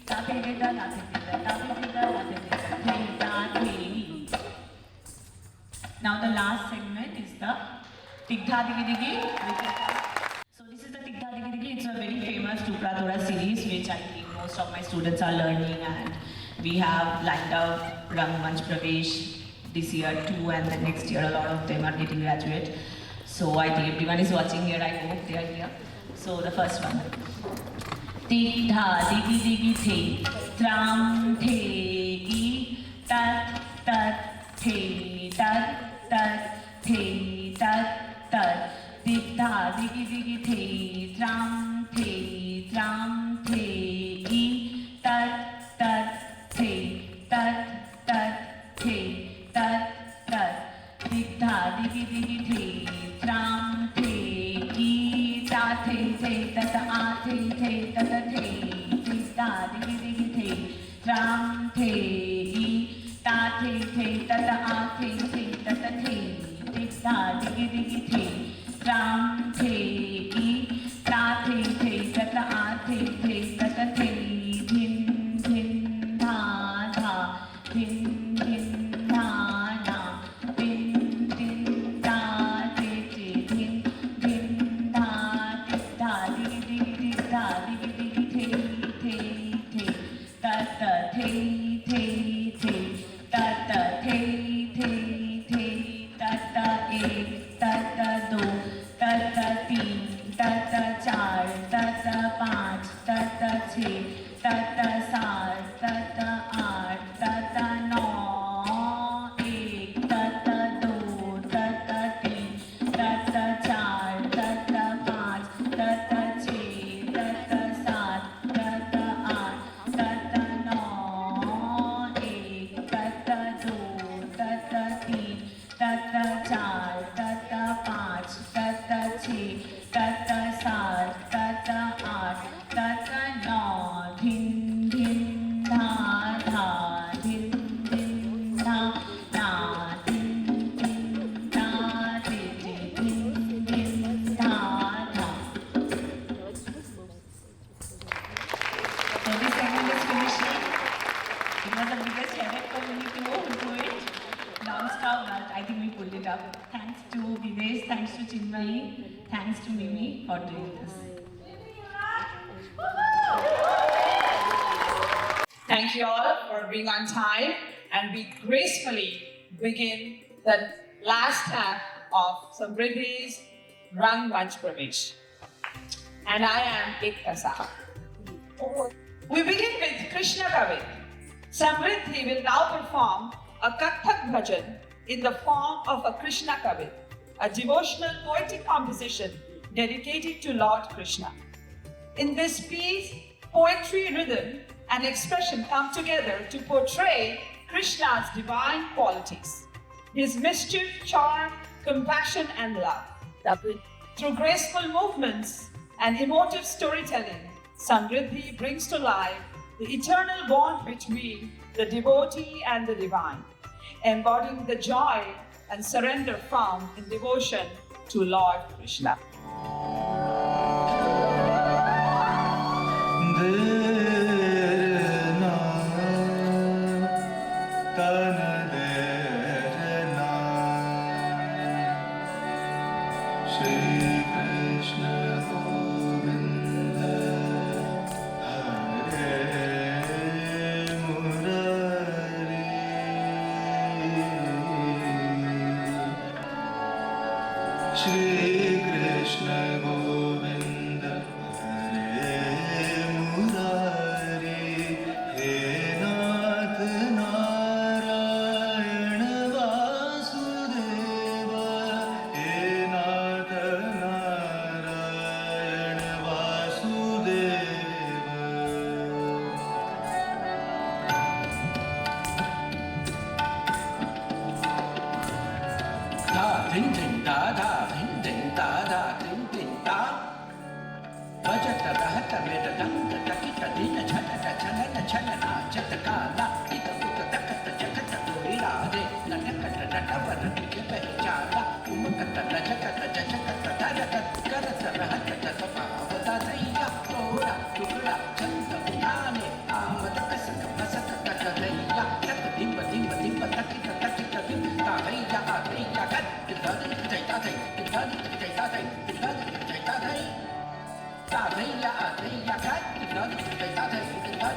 Tathe theta tathe theta. Tathe theta tathe theta. The ta the. Now the last segment is the Tigdha Digi Digi. So this is the Tigdha Digi Digi. It's a very famous Tupra Thoda series which I think most most of my students are learning, and we have lined up Rangmanch Pravesh this year too, and the next year a lot of them are getting graduate. So I think everyone is watching here, I hope they are here. So the first one. Tik tha digi digi the, tram the gi, tat tat the, tat tat the, tat tat. Tik tha digi digi the, tram the, tram the gi, tat tat the, tat tat the, tat tat. Tik tha digi digi the, tram the gi, ta the, tat a the, tat the. Tik tha digi digi the, tram the gi, ta the, tat a the, tat the. Tik tha digi digi the, tram the gi, ta the, tat a the, tat the. Dhin dhin dha dha, dhin dhin dha na, dhin dhin da de de, dhin dhin da de da digi digi da digi digi the the, ta ta the the, ta ta the, ta ta ek, ta ta do, ta ta teen, ta ta char, ta ta panch, ta ta chhe, ta ta saat, ta ta आठ, ta ta नौ, एक, ta ta दो, ta ta तीन, ta ta चार, ta ta पाँच, ta ta छः, ta ta सात, ta ta आठ, ta ta नौ, एक, ta ta दो, ta ta तीन, ta ta चार, ta ta पाँच, ta ta छः, ta ta सात, ta ta आठ, ta ta now. Dhin dhin dha dha, dhin dhin dha na, dhin dhin da de de, dhin dhin dha dha. So this segment is finishing. It was the biggest headache for me to do it non-stop, but I think we pulled it up. Thanks to Videsh, thanks to Chinmayi, thanks to Mimi for doing this. Thank you all for being on time, and we gracefully begin the last half of Samriddhi's Rangmanch Pravesh. And I am Ekta Saha. We begin with Krishna Kavit. Samriddhi will now perform a Kathak Bhajan in the form of a Krishna Kavit, a devotional poetic composition dedicated to Lord Krishna. In this piece, poetry, rhythm, and expression come together to portray Krishna's divine qualities, his mischief, charm, compassion, and love. Through graceful movements and emotive storytelling, Samriddhi brings to life the eternal bond between the devotee and the divine, embodying the joy and surrender found in devotion to Lord Krishna. Shri Krishna Govinda Hare Murari, He Nath Narayana Vasudeva, He Nath Narayana Vasudeva. Da ding ding da da ding ding da da ding ding da. Bajata rahata mera dang da takita dina chana da chana na chana na chata kala ita puta takata jakata doira de na takata da kavara dike pehchala umakata da jakata jakata da da karata rahata da kapa avata daiya tora tukla chanta punane amata kasaka kasaka takadaiya takadimba dimba dimba takita takita dimba daiya daiya kat kita jai ta thai kita jai ta thai kita jai ta thai ta thai ya kat kita jai ta thai kita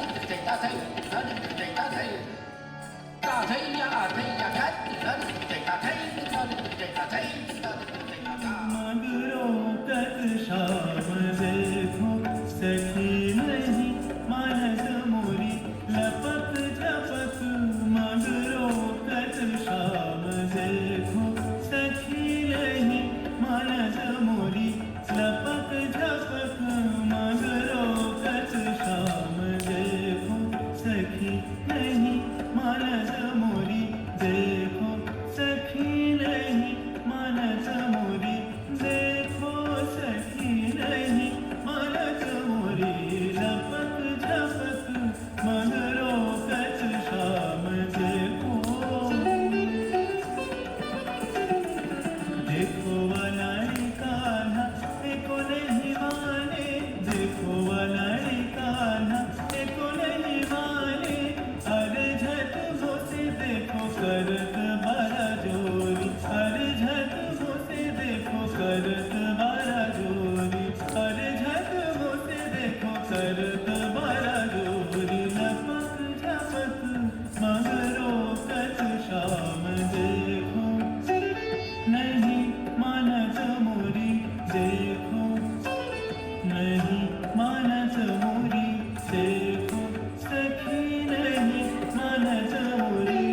thैया गत लल तेता थै लल तेता थै लल तेता ता मगरो कत शाम देखो सखी नहीं मानस मोरी लपक झपक मगरो कत शाम देखो सखी नहीं मानस मोरी लपक झपक मगरो कत शाम देखो सखी नहीं मानस मोरी देखो सखी नहीं मानस मोरी देखो सखी नहीं मानस मोरी लपक झपक मगरो कच शाम देखो देखो वनाई कान्हा एको नहीं माने देखो वनाई कान्हा एको नहीं माने अरे झट मोसे देखो करत बारा जोरी अरे झट मोसे देखो करत बारा जोरी अरे झट मोसे देखो करत बारा जोरी लपक झपक मगरो कच शाम देखो नहीं मानस मोरी देखो नहीं मानस मोरी देखो सखी नहीं मानस मोरी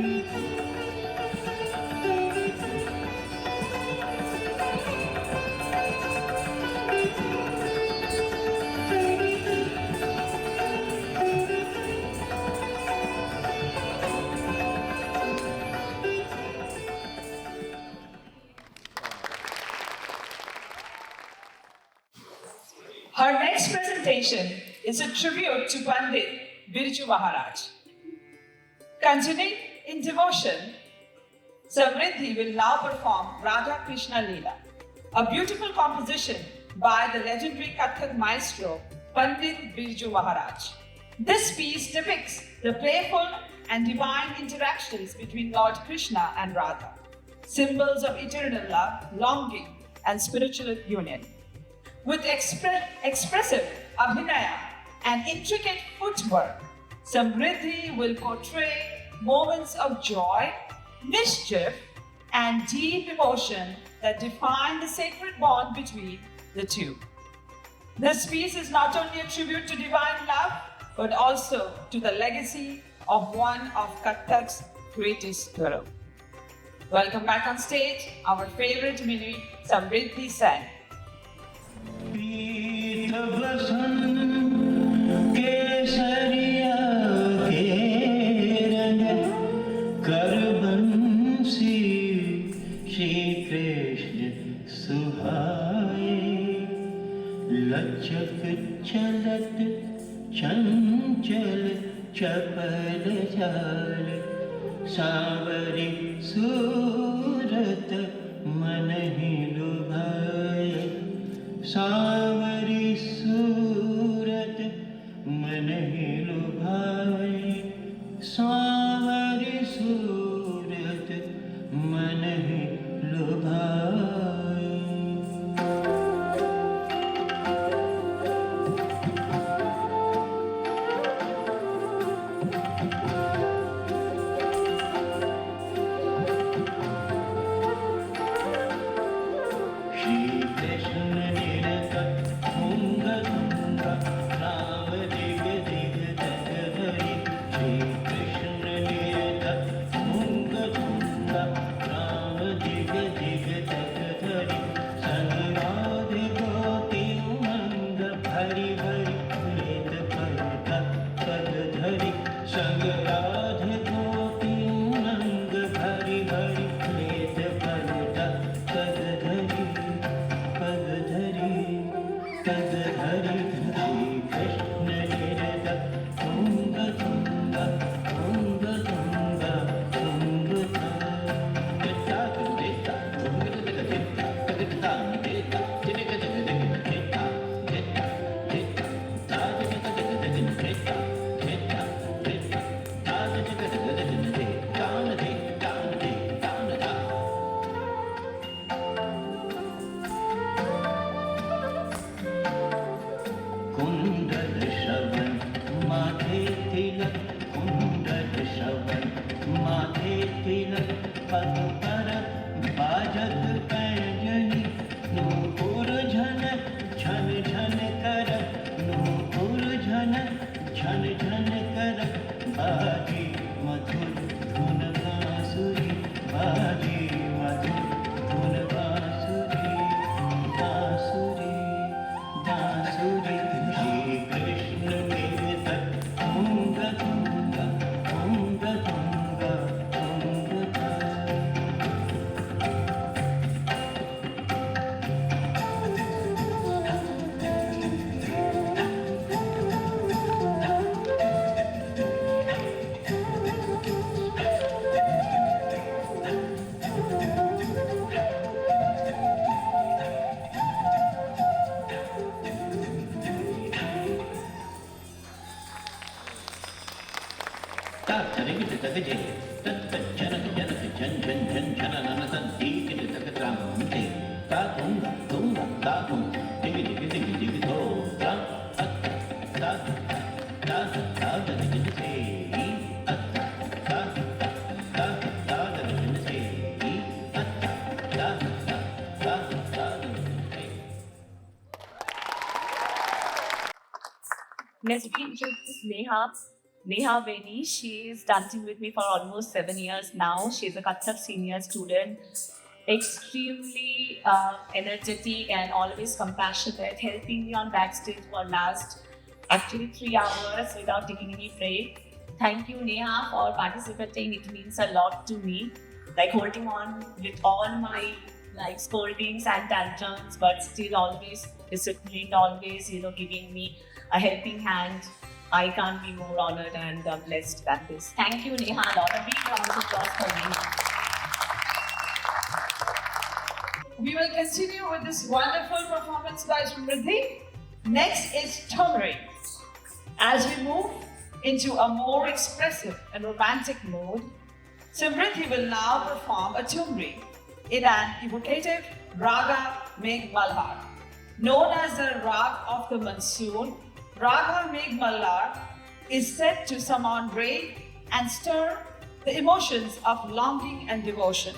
Her next presentation is a tribute to Pandit Birju Maharaj. Continuing in devotion, Samriddhi will now perform Radha Krishna Leela, a beautiful composition by the legendary Kathak maestro Pandit Birju Maharaj. This piece depicts the playful and divine interactions between Lord Krishna and Radha, symbols of eternal love, longing, and spiritual union. With expressive abhinaya and intricate footwork, Samriddhi will portray moments of joy, mischief, and deep emotion that define the sacred bond between the two. This piece is not only a tribute to divine love, but also to the legacy of one of Kathak's greatest guru. Welcome back on stage, our favorite Mini, Samriddhi Sen. पीत बसन केसरिया के रंग करबंसी श्री कृष्ण सुहाए लचक चलत चंचल चपल चाल सांवरी सूरत मन ही लुभाए सांवरी सूरत मन ही लुभाए सांवरी सूरत मन ही लुभाए पग पर बाजत पैंजनी नूपुर झन झन झन कर नूपुर झन झन झन कर बाजी मधुर धुन बांसुरी बाजी मधुर धुन बांसुरी बांसुरी बांसुरी श्री कृष्ण मेरे तक तुंग तुंग तुंग तुंग तुंग तात्तरिगित तगजे तत्तज्जनक जनक जन जन जन जननन तद्दीकित तगत्रामन्ते तातुंग तुंग तातुं दिगि दिगि दिगि दिगि तो ता अत्त ता ता ता दिगि से अत्त ता ता ता दिगि से अत्त ता ता ता दिगि से Let's be introduced Neha. Neha Veni, she is dancing with me for almost 7 years now. She is a Kathak senior student, extremely energetic and always compassionate, helping me on backstage for last actually 3 hours without taking any break. Thank you, Neha, for participating. It means a lot to me. Like holding on with all my like scoldings and tantrums, but still always disciplined, always giving me a helping hand. I can't be more honored and blessed than this. Thank you, Neha. A lot of big round of applause for me. We will continue with this wonderful performance by Smrithi. Next is Tumri. As we move into a more expressive and romantic mood, Smrithi will now perform a Tumri in an evocative Raga Megh Malhar. Known as the Rag of the Monsoon, Raga Megh Malhar is said to summon rain and stir the emotions of longing and devotion.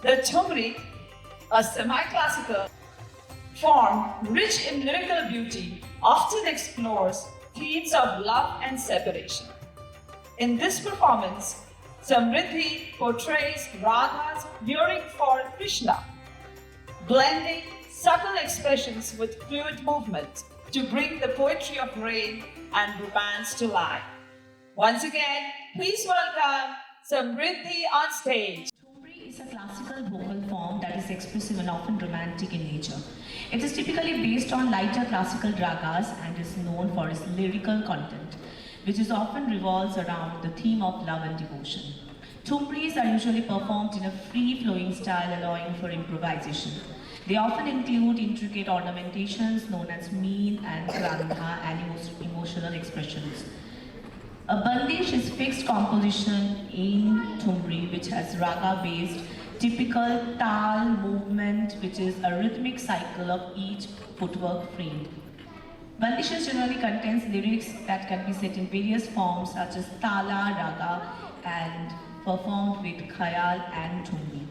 The Tumri, a semi-classical form rich in lyrical beauty, often explores themes of love and separation. In this performance, Samriddhi portrays Radha's yearning for Krishna, blending subtle expressions with fluid movement to bring the poetry of rain and romance to life. Once again, please welcome Samriddhi on stage. Thumri is a classical vocal form that is expressive and often romantic in nature. It is typically based on lighter classical ragas and is known for its lyrical content, which is often revolves around the theme of love and devotion. Thumris are usually performed in a free-flowing style, allowing for improvisation. They often include intricate ornamentations known as meen and krandha and emotional expressions. A bandish is fixed composition in Thumri which has raga-based typical tal movement, which is a rhythmic cycle of each footwork framed. Bandishes generally contains lyrics that can be set in various forms such as tala, raga and performed with khayal and thumri.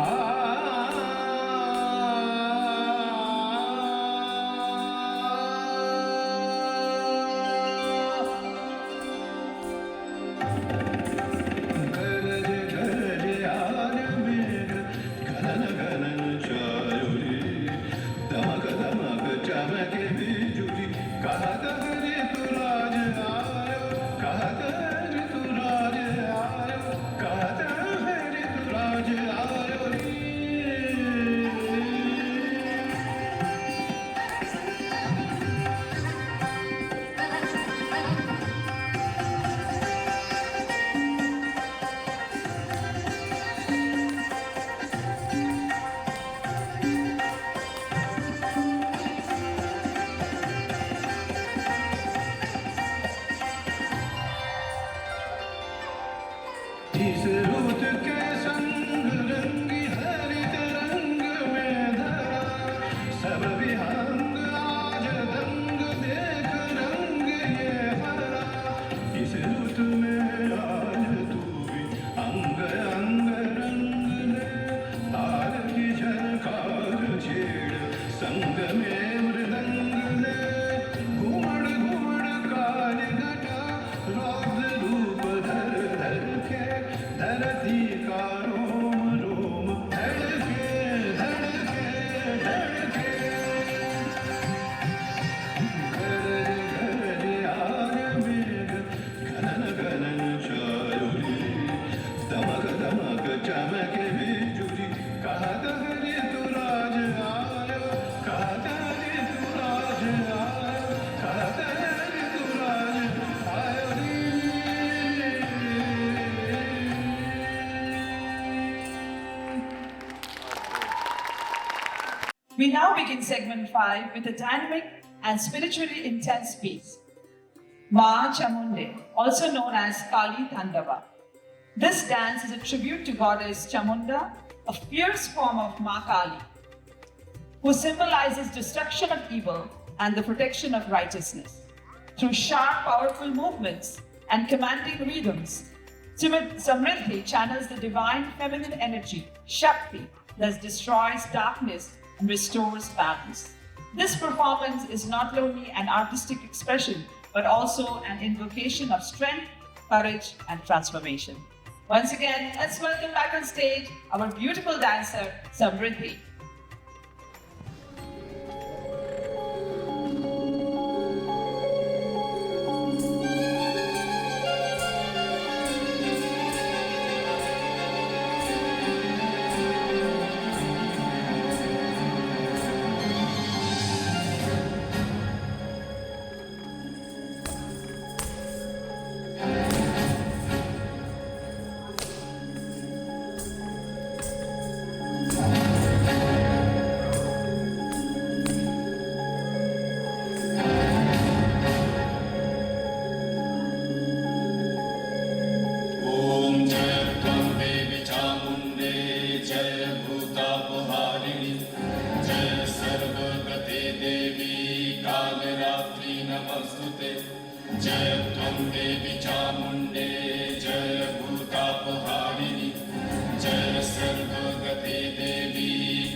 Ah इस रुत के संग रंगी हरित रंग में धरा सब विहंग आज दंग देख रंग ये हरा इस रुत में आज तू भी अंग अंग रंग ले तार की झनकार छेड़ संग में मृदंग ले घुमड़ घुमड़ काल घटा रौद्र रूप धर धर के धरती का रोम रोम धड़के धड़के धड़के गरज गरज आग मेघ घनन घनन चारुली दमक दमक चमके बिजुली कहत हरि तू राज आयो कहत हरि तू राज आयो कहत हरि तू राज आयो रे We now begin segment 5 with a dynamic and spiritually intense piece. Ma Chamunde, also known as Kali Tandava. This dance is a tribute to goddess Chamunda, a fierce form of Ma Kali, who symbolizes destruction of evil and the protection of righteousness. Through sharp, powerful movements and commanding rhythms, Samriddhi channels the divine feminine energy, Shakti, thus destroys darkness and restores balance. This performance is not only an artistic expression, but also an invocation of strength, courage, and transformation. Once again, let's welcome back on stage our beautiful dancer, Samriddhi. ॐ जय त्वं देवी चामुण्डे जय भूतापहारिणि जय सर्वगते देवी कालरात्रि नमस्तुते जय त्वं देवी चामुण्डे जय भूतापहारिणि जय सर्वगते देवी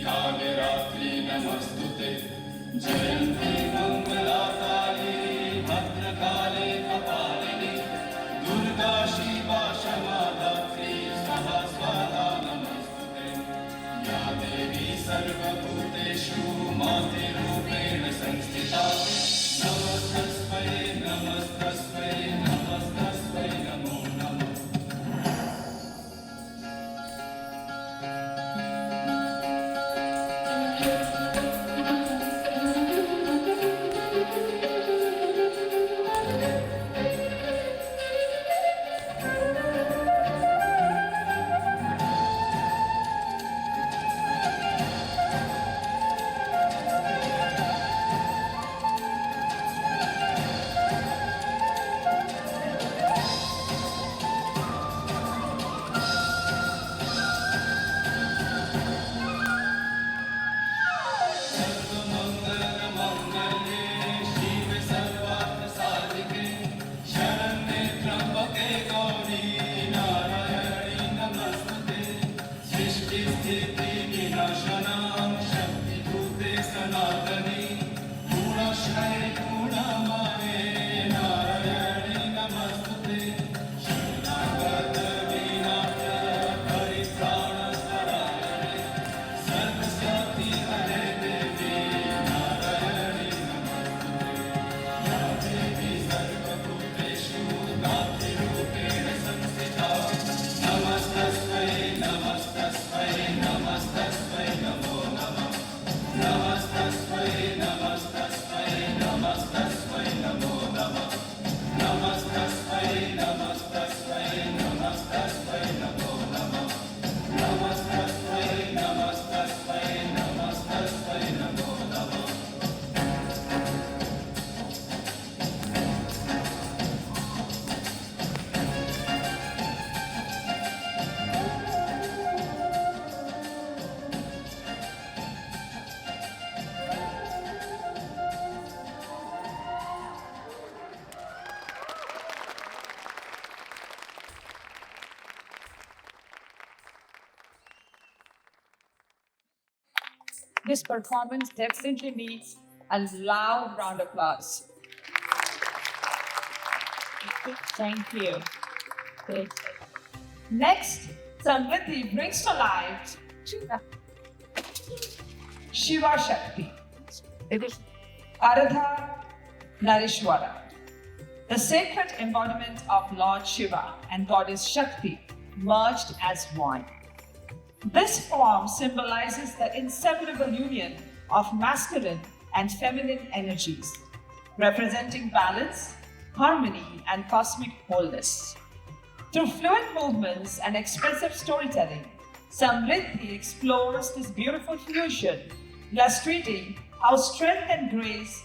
कालरात्रि नमस्तुते जयन्ती मङ्गलाकाली भद्रकाले कपालिनी दुर्गा शिवा क्षमा धात्री स्वाहा स्वाहा नमस्तुते या देवी सर्वभूतेषु मातृरूपेण संस्थिता नमस्तस्मै नमस्तस्मै नमस्तस्मै नमो नमः This performance definitely needs a loud round of applause. Thank you. Great. Next, Samriddhi brings to life Shiva Shakti, Aradha Narishwara, the sacred embodiment of Lord Shiva and Goddess Shakti merged as one. This form symbolizes the inseparable union of masculine and feminine energies, representing balance, harmony, and cosmic wholeness. Through fluid movements and expressive storytelling, Samriddhi explores this beautiful fusion, illustrating how strength and grace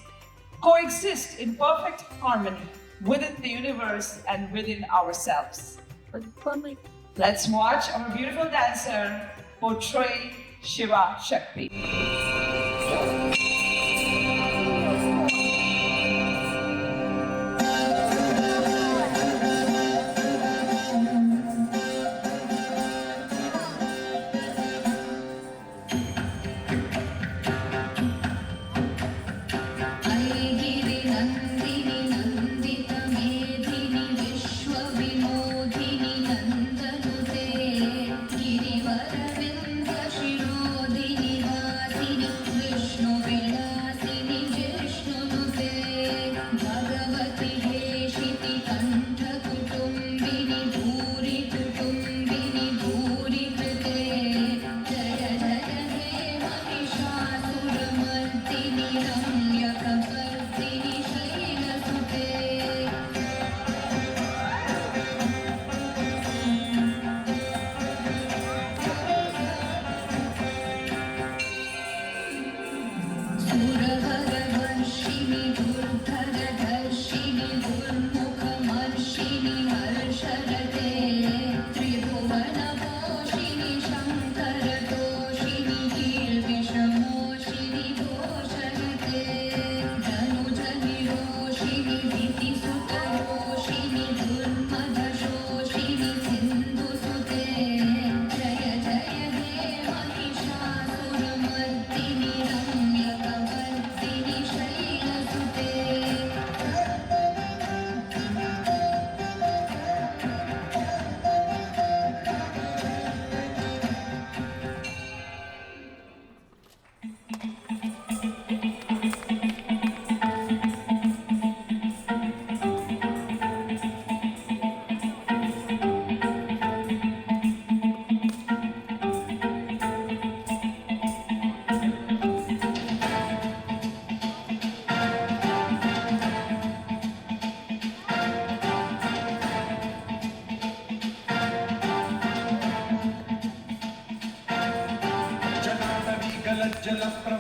coexist in perfect harmony within the universe and within ourselves. Let's watch our beautiful dancer portray Shiva Shakti. गिरिनन्दिनि नन्दितमेधिनि विश्वविनोदिनि नन्दनुते गिरिवरविन्दशिरोदिनि वासिनि विष्णुविलासिनि जिष्णुनुते भगवति हेशिति कण्ठकुटुम्बिनि भूरि कुटुम्बिनि भूरि कृते जय जय हे महिषासुरमर्दिनि रम्यकपर्दिनि शैलसुते सुरवरवर्षिणि दुर्धरधर्षिणि दुर्मुखमर्षिणि हर्षरते त्रिभुवनपोषिणि शङ्करतोषिणि कीर्विषमोषिणि दोषरते धनुजनिरोषिणि दितिसुतरोषिणि दुर्मदशोषिणि सिन्धुसुते जय जय हे महिषासुरमर्दिनि रम्यकपर्दिनि शैलसुते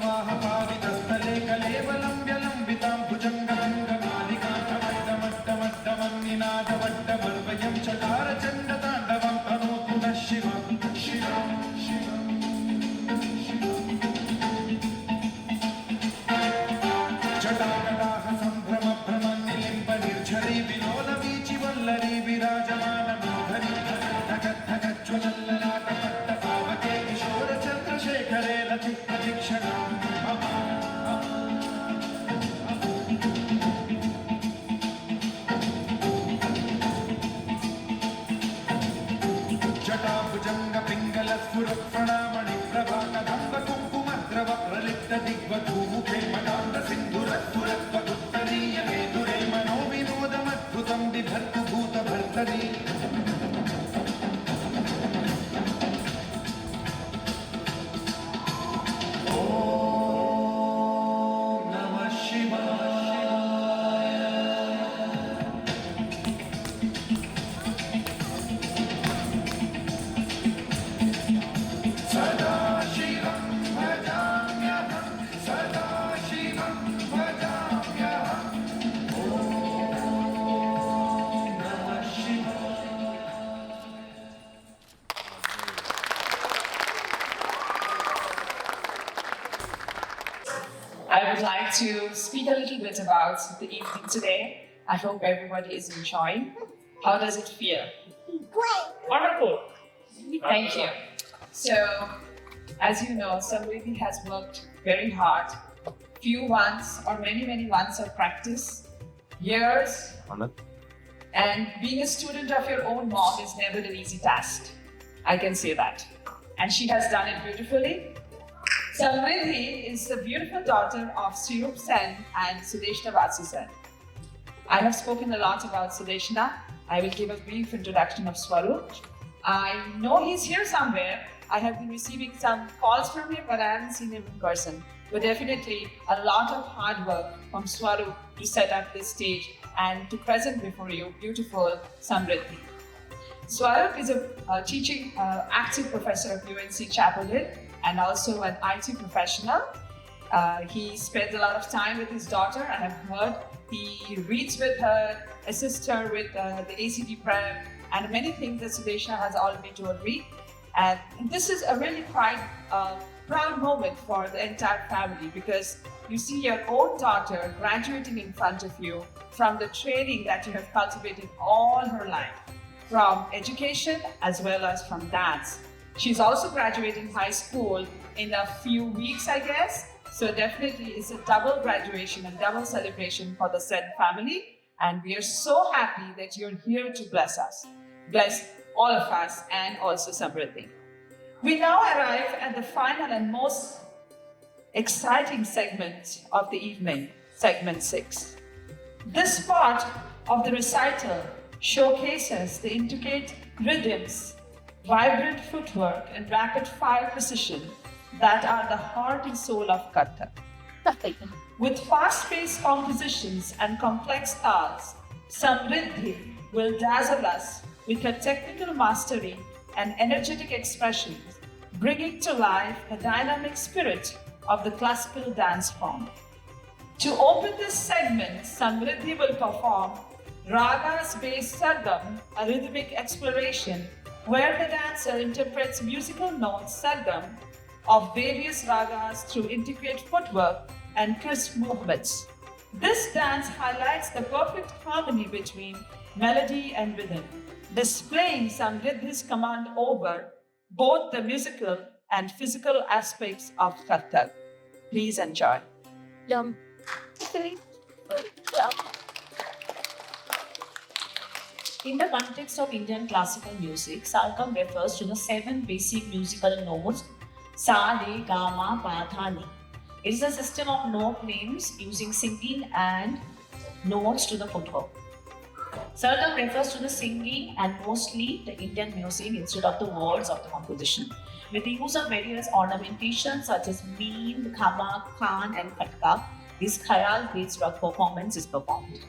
जलाटवीकलज्जलप्रवाहपावितस्थले कलेवलं व्यलम्बितां भुजङ्गभङ्गमालिकान्तमड्डमड्डमड्डमन्निनादवड्डमर्वयं चकारचण्डताण्डवं तनोतु नः शिवं शिवं शिवं जटाकटाह सम्भ्रमभ्रमन्निलिम्बनिर्झरी विलोलवीचिवल्लरी विराजमानमोहरी धगद्धगज्ज्वलल्ललाटपट्टपावके किशोरचन्द्रशेखरे रतिप्रदीक्षणां जटाभुजङ्गपिङ्गलस्फुरप्रणामणिप्रभाकदम्बकुङ्कुमद्रव प्रलिप्तदिग्वधूमुखे मदान्तसिन्धुरद्धुरत्वदुत्तरीयमेधुरे मनोविनोदमद्भुतं बिभर्तु भूतभर्तरी I would like to speak a little bit about the evening today. I hope everybody is enjoying. How does it feel? Great. Wonderful. Thank you. So, As you know, Samriddhi has worked very hard. Few months or many months of practice, years, and being a student of your own mom is never an easy task. I can say that. And she has done it beautifully. Samriddhi is the beautiful daughter of Swarup Sen and Sudeshna Vasu Sen. I have spoken a lot about Sudeshna. I will give a brief introduction of Swarup. I know he's here somewhere. I have been receiving some calls from him, but I haven't seen him in person. But definitely a lot of hard work from Swarup to set up this stage and to present before you beautiful Samriddhi. Swarup is a teaching active professor of UNC Chapel Hill and also an IT professional. He spends a lot of time with his daughter. I have heard he reads with her, assists her with the ACT prep, and many things that Sudeshna has already told me. And this is a really proud moment for the entire family because you see your own daughter graduating in front of you from the training that you have cultivated all her life, from education as well as from dance. She's also graduating high school in a few weeks, I guess. So definitely it's a double graduation and double celebration for the Sen family. And we are so happy that you're here to bless us. Bless all of us and also Samriddhi. We now arrive at the final and most exciting segment of the evening, segment 6. This part of the recital showcases the intricate rhythms, vibrant footwork, and rapid-fire precision that are the heart and soul of Kathak. With fast-paced compositions and complex tals, Samriddhi will dazzle us with her technical mastery and energetic expressions, bringing to life the dynamic spirit of the classical dance form. To open this segment, Samriddhi will perform Ragas-based Sargam, a rhythmic exploration where the dancer interprets musical notes Sargam of various ragas through intricate footwork and crisp movements. This dance highlights the perfect harmony between melody and rhythm, displaying Samriddhi's command over both the musical and physical aspects of Kathak. Please enjoy. In the context of Indian classical music, Sargam refers to the 7 basic musical notes Sa, Re, Ga, Ma, Pa, Tha, Ni. It is a system of note names using singing and notes to the footwork. Sargam refers to the singing and mostly the Indian music instead of the words of the composition, with the use of various ornamentations such as Meen, Khama, Khan, and Khatka. This khayal-based rock performance is performed.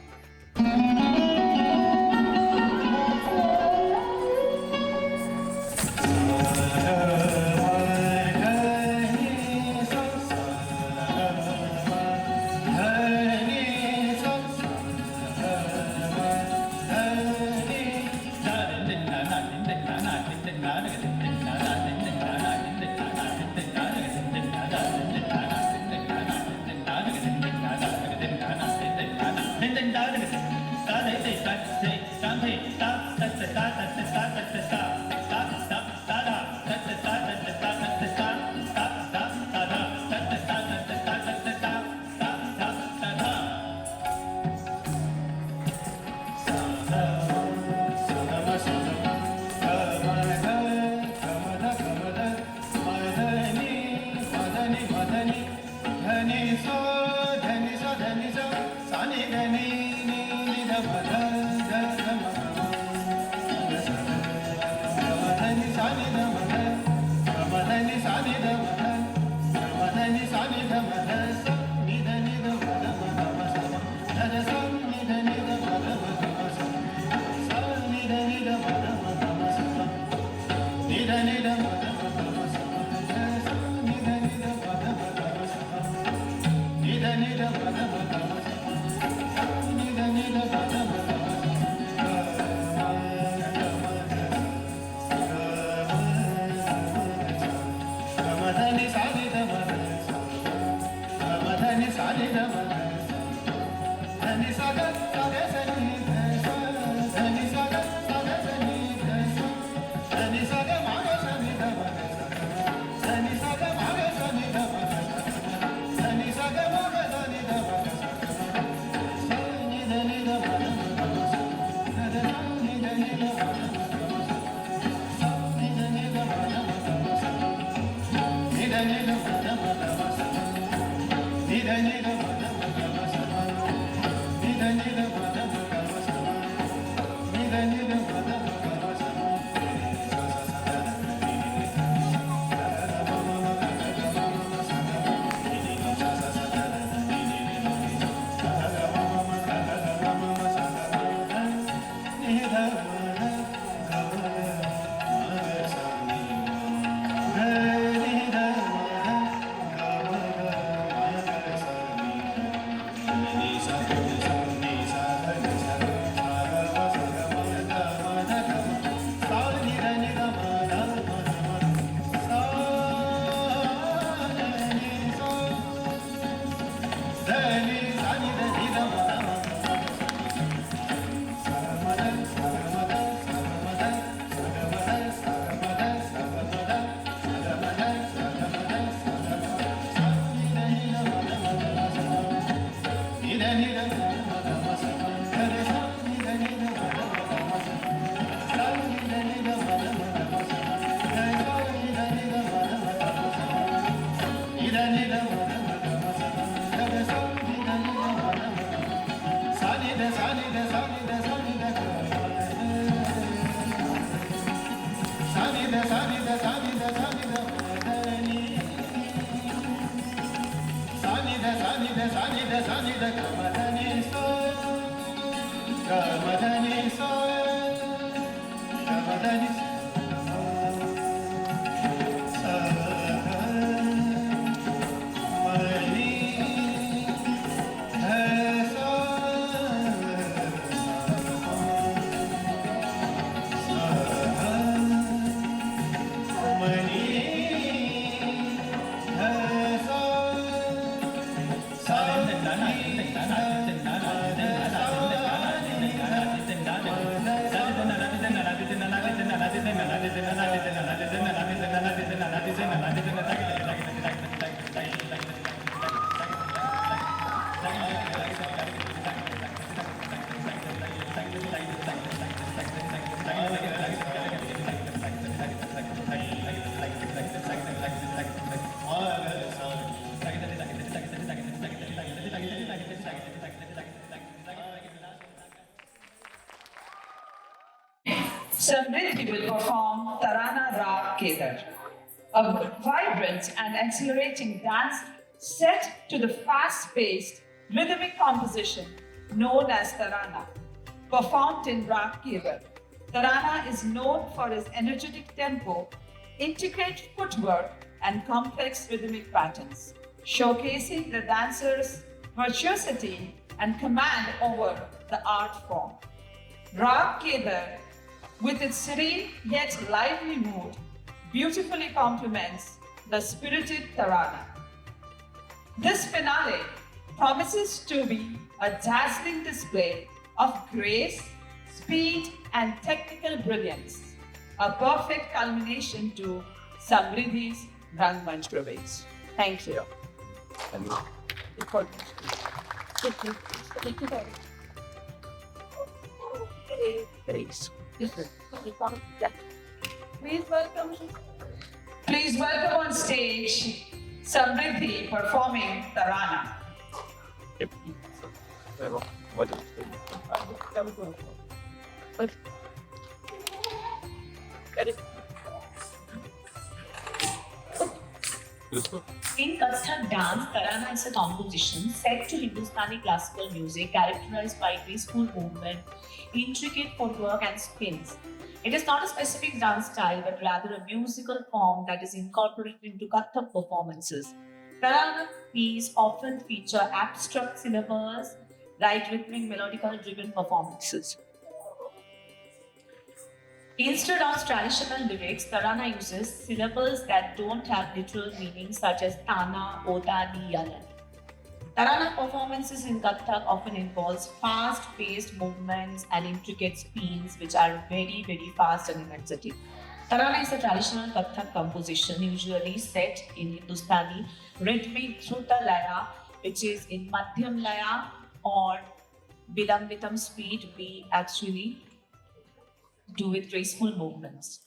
Samriddhi will perform Tarana Rag Kedar, a vibrant and exhilarating dance set to the fast-paced rhythmic composition known as Tarana, performed in Rag Kedar. Tarana is known for its energetic tempo, intricate footwork, and complex rhythmic patterns, showcasing the dancer's virtuosity and command over the art form. Rag Kedar, with its serene yet lively mood, beautifully complements the spirited Tarana. This finale promises to be a dazzling display of grace, speed, and technical brilliance, a perfect culmination to Samriddhi's Rangmanch Pravesh. Thank you. Please welcome on stage Samriddhi performing Tarana. In Kathak dance, Tarana is a composition set to Hindustani classical music characterized by graceful movement, intricate footwork, and spins. It is not a specific dance style, but rather a musical form that is incorporated into Kathak performances. Tarana pieces often feature abstract syllables, like rhythmic, melodical driven performances. Instead of traditional lyrics, Tarana uses syllables that don't have literal meanings such as Tana, Odani, Yalan. Tarana performances in Kathak often involves fast-paced movements and intricate spins which are very, very fast and energetic. Tarana is a traditional Kathak composition usually set in Hindustani rhythmic Dhruta Laya, which is in Madhyam Laya or Vilambitam speed. We actually do with graceful movements.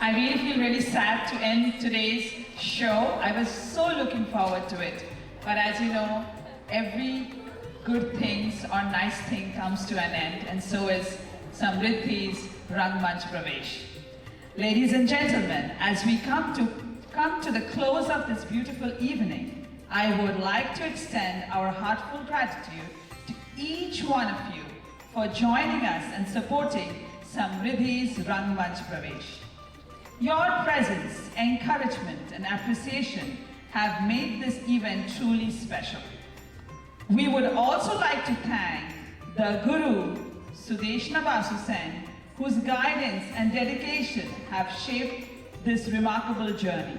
I really feel really sad to end today's show. I was so looking forward to it. But as you know, every good things or nice thing comes to an end, and so is Samriddhi's Rangmanch Pravesh. Ladies and gentlemen, as we come to the close of this beautiful evening, I would like to extend our heartfelt gratitude to each one of you for joining us and supporting Samriddhi's Rangmanch Pravesh. Your presence, encouragement, and appreciation have made this event truly special. We would also like to thank the Guru, Sudeshna Basu Sen, whose guidance and dedication have shaped this remarkable journey.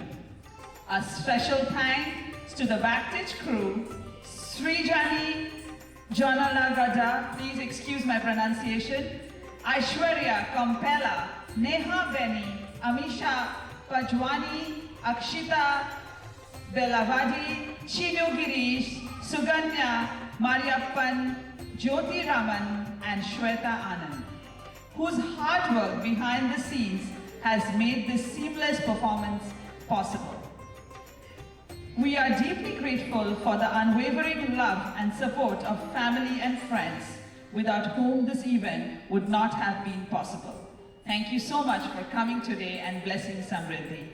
A special thanks to the Backtitch crew, Srijani Jonalagada, please excuse my pronunciation, Aishwarya Kampela, Neha Beni, Amisha Pajwani, Akshita Belavadi, Chinu Girish, Suganya Mariappan, Jyoti Raman, and Shweta Anand, whose hard work behind the scenes has made this seamless performance possible. We are deeply grateful for the unwavering love and support of family and friends, without whom this event would not have been possible. Thank you so much for coming today and blessing Samriddhi.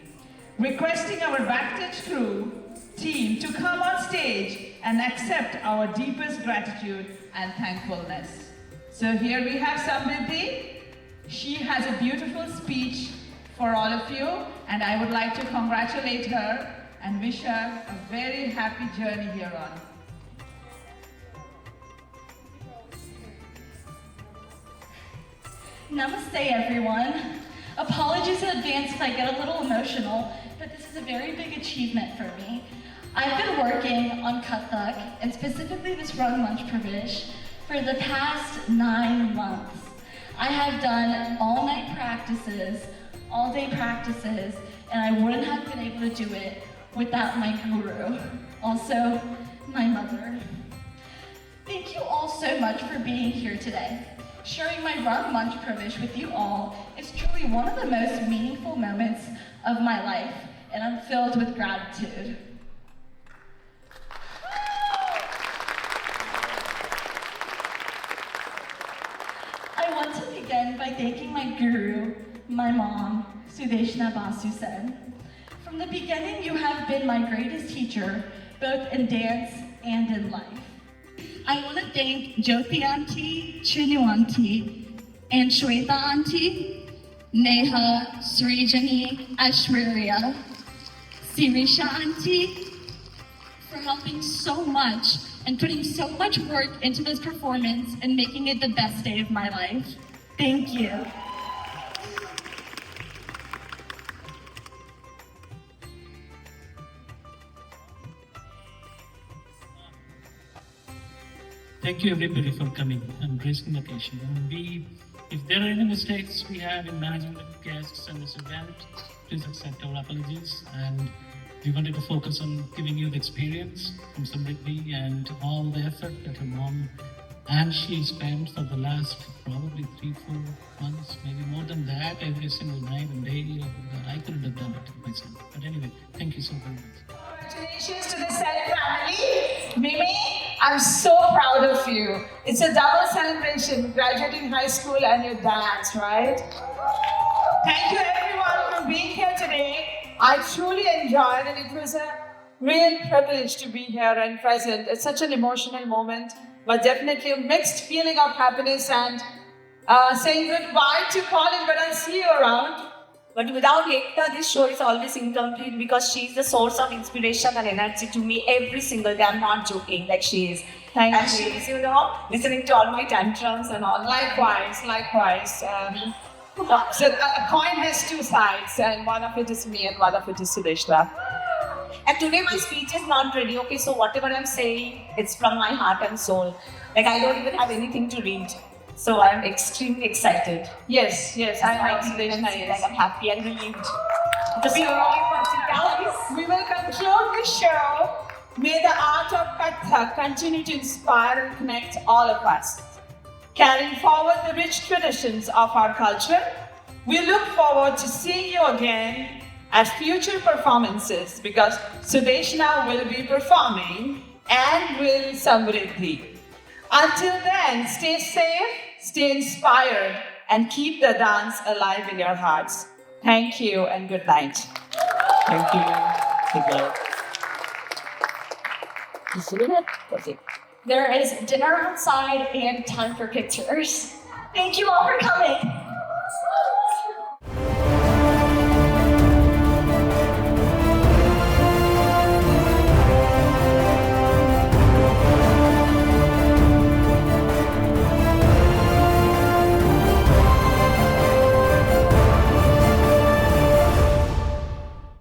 Requesting our Backtitch crew team to come on stage and accept our deepest gratitude and thankfulness. So here we have Samriddhi. She has a beautiful speech for all of you, and I would like to congratulate her and wish her a very happy journey here on. Namaste, everyone. Apologies in advance if I get a little emotional, but this is a very big achievement for me. I've been working on Kathak, and specifically this Rangmanch Pravesh, for the past 9 months. I have done all-night practices, all-day practices, and I wouldn't have been able to do it without my guru, also my mother. Thank you all so much for being here today. Sharing my Rangmanch Pravesh with you all is truly one of the most meaningful moments of my life, and I'm filled with gratitude. I want to begin by thanking my guru, my mom, Sudeshna Basu Sen. From the beginning, you have been my greatest teacher, both in dance and in life. I want to thank Jyoti Auntie, Chinu Auntie, and Shweta Auntie, Neha, Srijani, Aishwarya, Sirisha Auntie, for helping so much and putting so much work into this performance and making it the best day of my life. Thank you. Thank you everybody for coming and gracing the occasion. If there are any mistakes we have in managing the guests and this event, please accept our apologies. And we wanted to focus on giving you the experience from Samriddhi and all the effort that her mom and she spent for the last probably 3-4 months, maybe more than that, every single night and day. I couldn't have done it myself. But anyway, thank you so very much. Congratulations to the Sen family. Mimi, I'm so proud of you. It's a double celebration, graduating high school and your dance, right? Thank you everyone for being here today. I truly enjoyed it. It was a real privilege to be here and present. It's such an emotional moment, but definitely a mixed feeling of happiness and saying goodbye to Colin, but I'll see you around. But without Ekta, this show is always incomplete because she's the source of inspiration and energy to me every single day. I'm not joking, like she is. Thank you. She's, listening to all my tantrums and all. Likewise. So a coin has two sides, and one of it is me and one of it is Sudeshna. And today my speech is not ready, okay? So whatever I'm saying, it's from my heart and soul. Like I don't even have anything to read. So I'm extremely excited. Yes, I know Sudeshna is. Like I'm happy and relieved to be guys. We will conclude the show. May the art of Kathak continue to inspire and connect all of us, carrying forward the rich traditions of our culture We look forward to seeing you again at future performances because Sudeshna will be performing and will Samriddhi. Until then, stay safe, stay inspired, and keep the dance alive in your hearts. Thank you and good night. Thank you. Good night. There is dinner outside and time for pictures. Thank you all for coming.